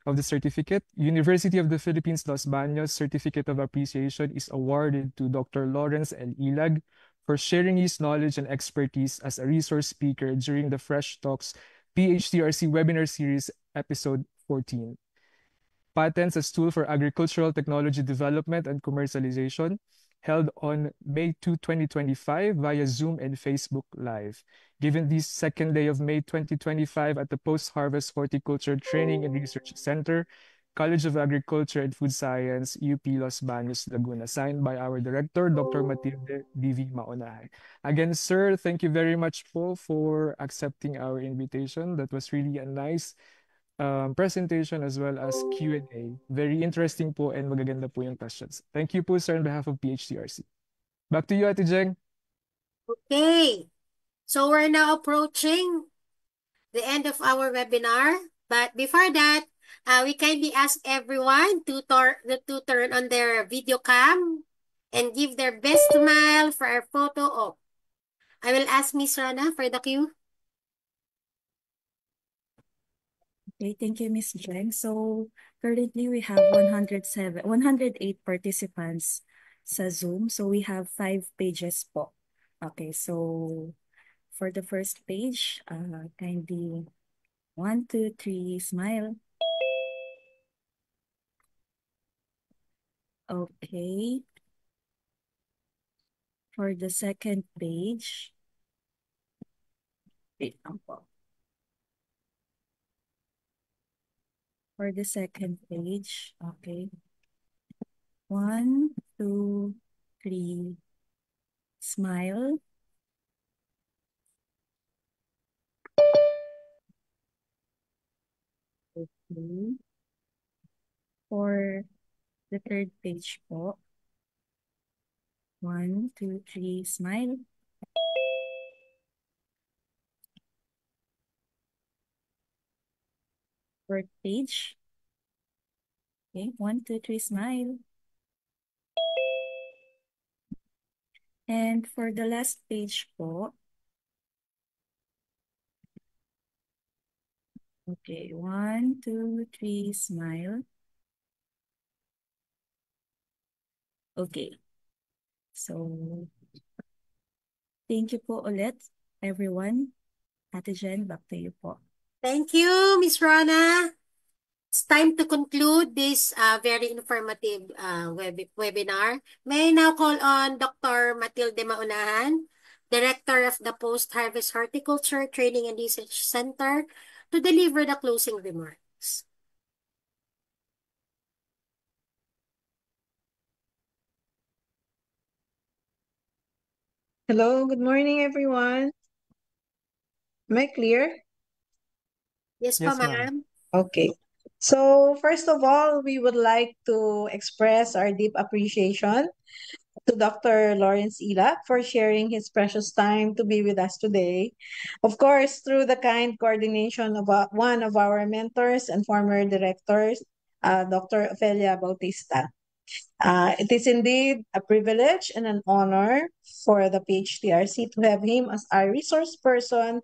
of the certificate. University of the Philippines Los Baños Certificate of Appreciation is awarded to Dr. Lawrence L. Ilag for sharing his knowledge and expertise as a resource speaker during the Fresh Talks PHTRC webinar series episode 14. Patents as tool for agricultural technology development and commercialization, held on May 2, 2025 via Zoom and Facebook Live. Given this second day of May 2025 at the Post-Harvest Horticulture Training and Research Center, College of Agriculture and Food Science, UP Los Baños, Laguna, signed by our director, Dr. Matilde D.V. Maonahay. Again, sir, thank you very much po for accepting our invitation. That was really a nice presentation as well as Q&A. Very interesting po and magaganda po yung questions. Thank you po, sir, on behalf of PHTRC. Back to you, Ate Jeng. Okay. So we're now approaching the end of our webinar. But before that, we kindly ask everyone to turn on their video cam and give their best smile for our photo op. I will ask Miss Rana for the cue. Okay, thank you, Miss Jeng. So currently we have 108 participants sa Zoom. So we have 5 pages po. Okay, so for the first page, kindly 1, 2, 3, smile. Okay. For the second page, wait lang po. For the second page, okay. 1, 2, 3, smile. Okay. For the third page po, 1, 2, 3, smile. Fourth page. Okay, 1, 2, 3, smile. And for the last page po, okay, 1, 2, 3, smile. Okay. So, thank you po ulit, everyone. Ate Jen, back to you po. Thank you, Miss Rana. It's time to conclude this very informative webinar. May I now call on Dr. Matilde Maunahan, Director of the Post-Harvest Horticulture Training and Research Center, to deliver the closing remarks. Hello, good morning, everyone. Am I clear? Yes, Yes, ma'am. ma'am. Okay. So, first of all, we would like to express our deep appreciation to Dr. Lawrence Ila for sharing his precious time to be with us today. Of course, through the kind coordination of one of our mentors and former directors, Dr. Ofelia Bautista. It is indeed a privilege and an honor for the PHTRC to have him as our resource person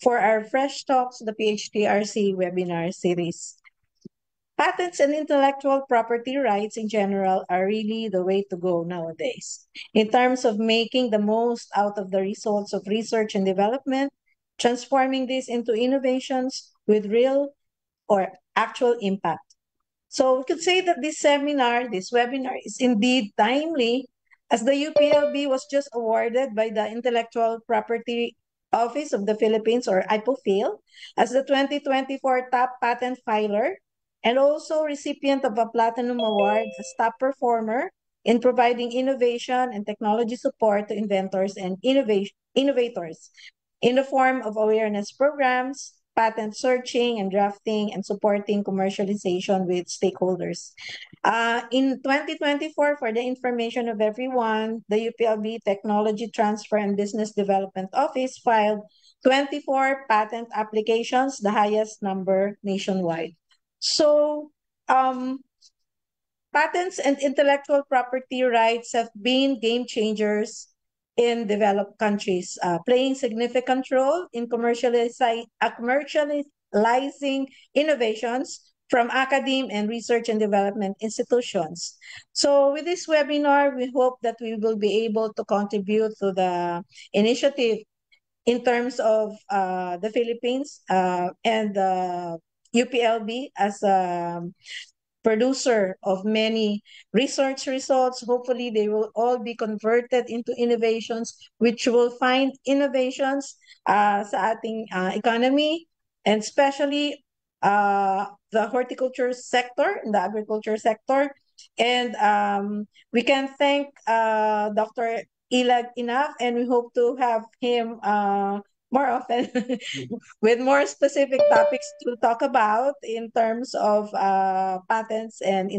for our Fresh Talks, the PHTRC webinar series. Patents and intellectual property rights in general are really the way to go nowadays. In terms of making the most out of the results of research and development, transforming this into innovations with real or actual impact. So we could say that this webinar is indeed timely as the UPLB was just awarded by the Intellectual Property Office of the Philippines, or IPOPHIL, as the 2024 top patent filer and also recipient of a Platinum Award as top performer in providing innovation and technology support to inventors and innovators in the form of awareness programs, patent searching and drafting, and supporting commercialization with stakeholders. In 2024, for the information of everyone, the UPLB Technology Transfer and Business Development Office filed 24 patent applications, the highest number nationwide. So, patents and intellectual property rights have been game changers in developed countries, playing significant role in commercializing innovations from academe and research and development institutions. So with this webinar, we hope that we will be able to contribute to the initiative in terms of the Philippines and the UPLB as a producer of many research results. Hopefully, they will all be converted into innovations, which will find innovations sa ating economy, and especially the horticulture sector, the agriculture sector. And we can thank Dr. Ilag enough, and we hope to have him more often with more specific topics to talk about in terms of patents and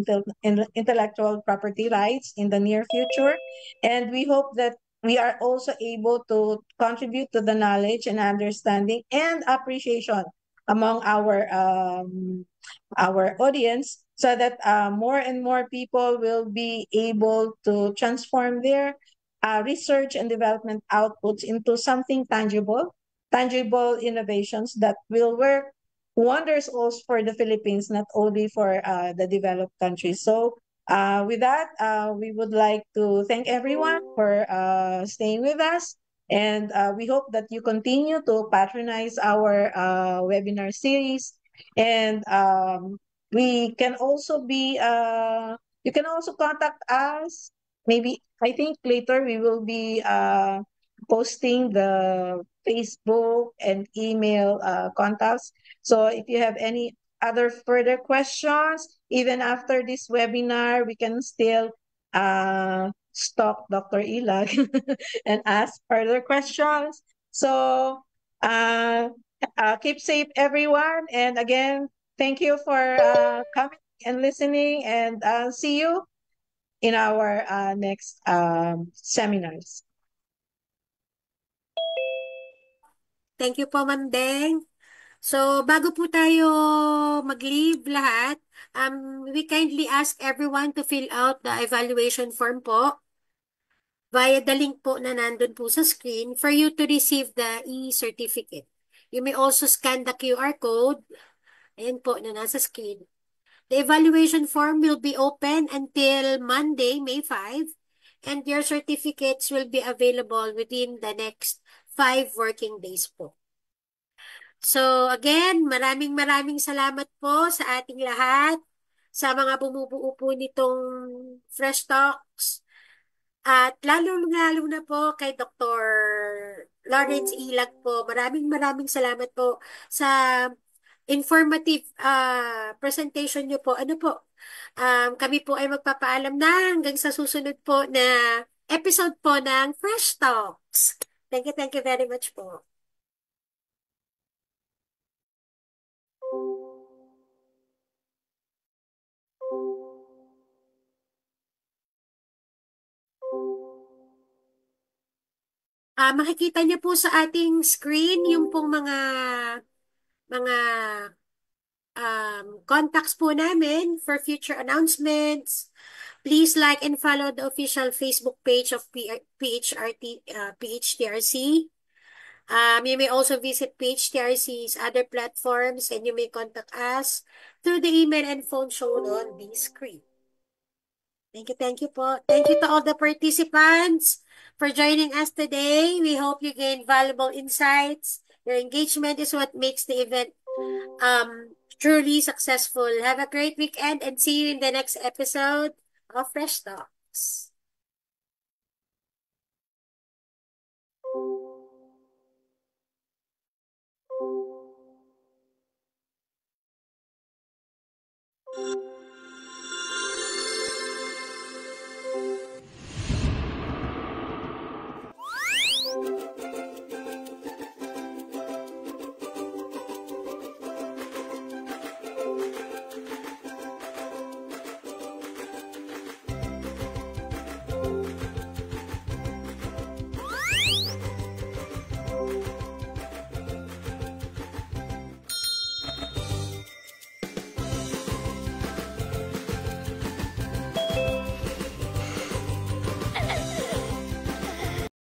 intellectual property rights in the near future. And we hope that we are also able to contribute to the knowledge and understanding and appreciation among our audience so that more and more people will be able to transform their research and development outputs into something tangible innovations that will work wonders also for the Philippines, not only for the developed countries. So with that, we would like to thank everyone for staying with us. And we hope that you continue to patronize our webinar series. And we can also you can also contact us. Maybe, I think later we will be posting the Facebook and email contacts. So if you have any other further questions, even after this webinar, we can still stalk Dr. Ilag and ask further questions. So uh, keep safe, everyone. And again, thank you for coming and listening, and see you in our next seminars. Thank you po, Ma'am Deng. So, bago po tayo mag-leave lahat, we kindly ask everyone to fill out the evaluation form po via the link po na nandun po sa screen for you to receive the e-certificate. You may also scan the QR code. Ayan po na nasa screen. The evaluation form will be open until Monday, May 5, and your certificates will be available within the next 5 working days po. So again, maraming salamat po sa ating lahat, sa mga bumubuo po nitong Fresh Talks, at lalo na po kay Dr. Lawrence Ilag po. Maraming salamat po sa informative presentation niyo po. Ano po? Kami po ay magpapaalam na hanggang sa susunod po na episode po ng Fresh Talks. Thank you very much po. Makikita niyo po sa ating screen yung pong mga contacts po namin for future announcements. Please like and follow the official Facebook page of PHTRC. You may also visit PHTRC's other platforms, and you may contact us through the email and phone shown on the screen. Thank you po. Thank you to all the participants for joining us today. We hope you gained valuable insights. Your engagement is what makes the event truly successful. Have a great weekend and see you in the next episode of Fresh Talks.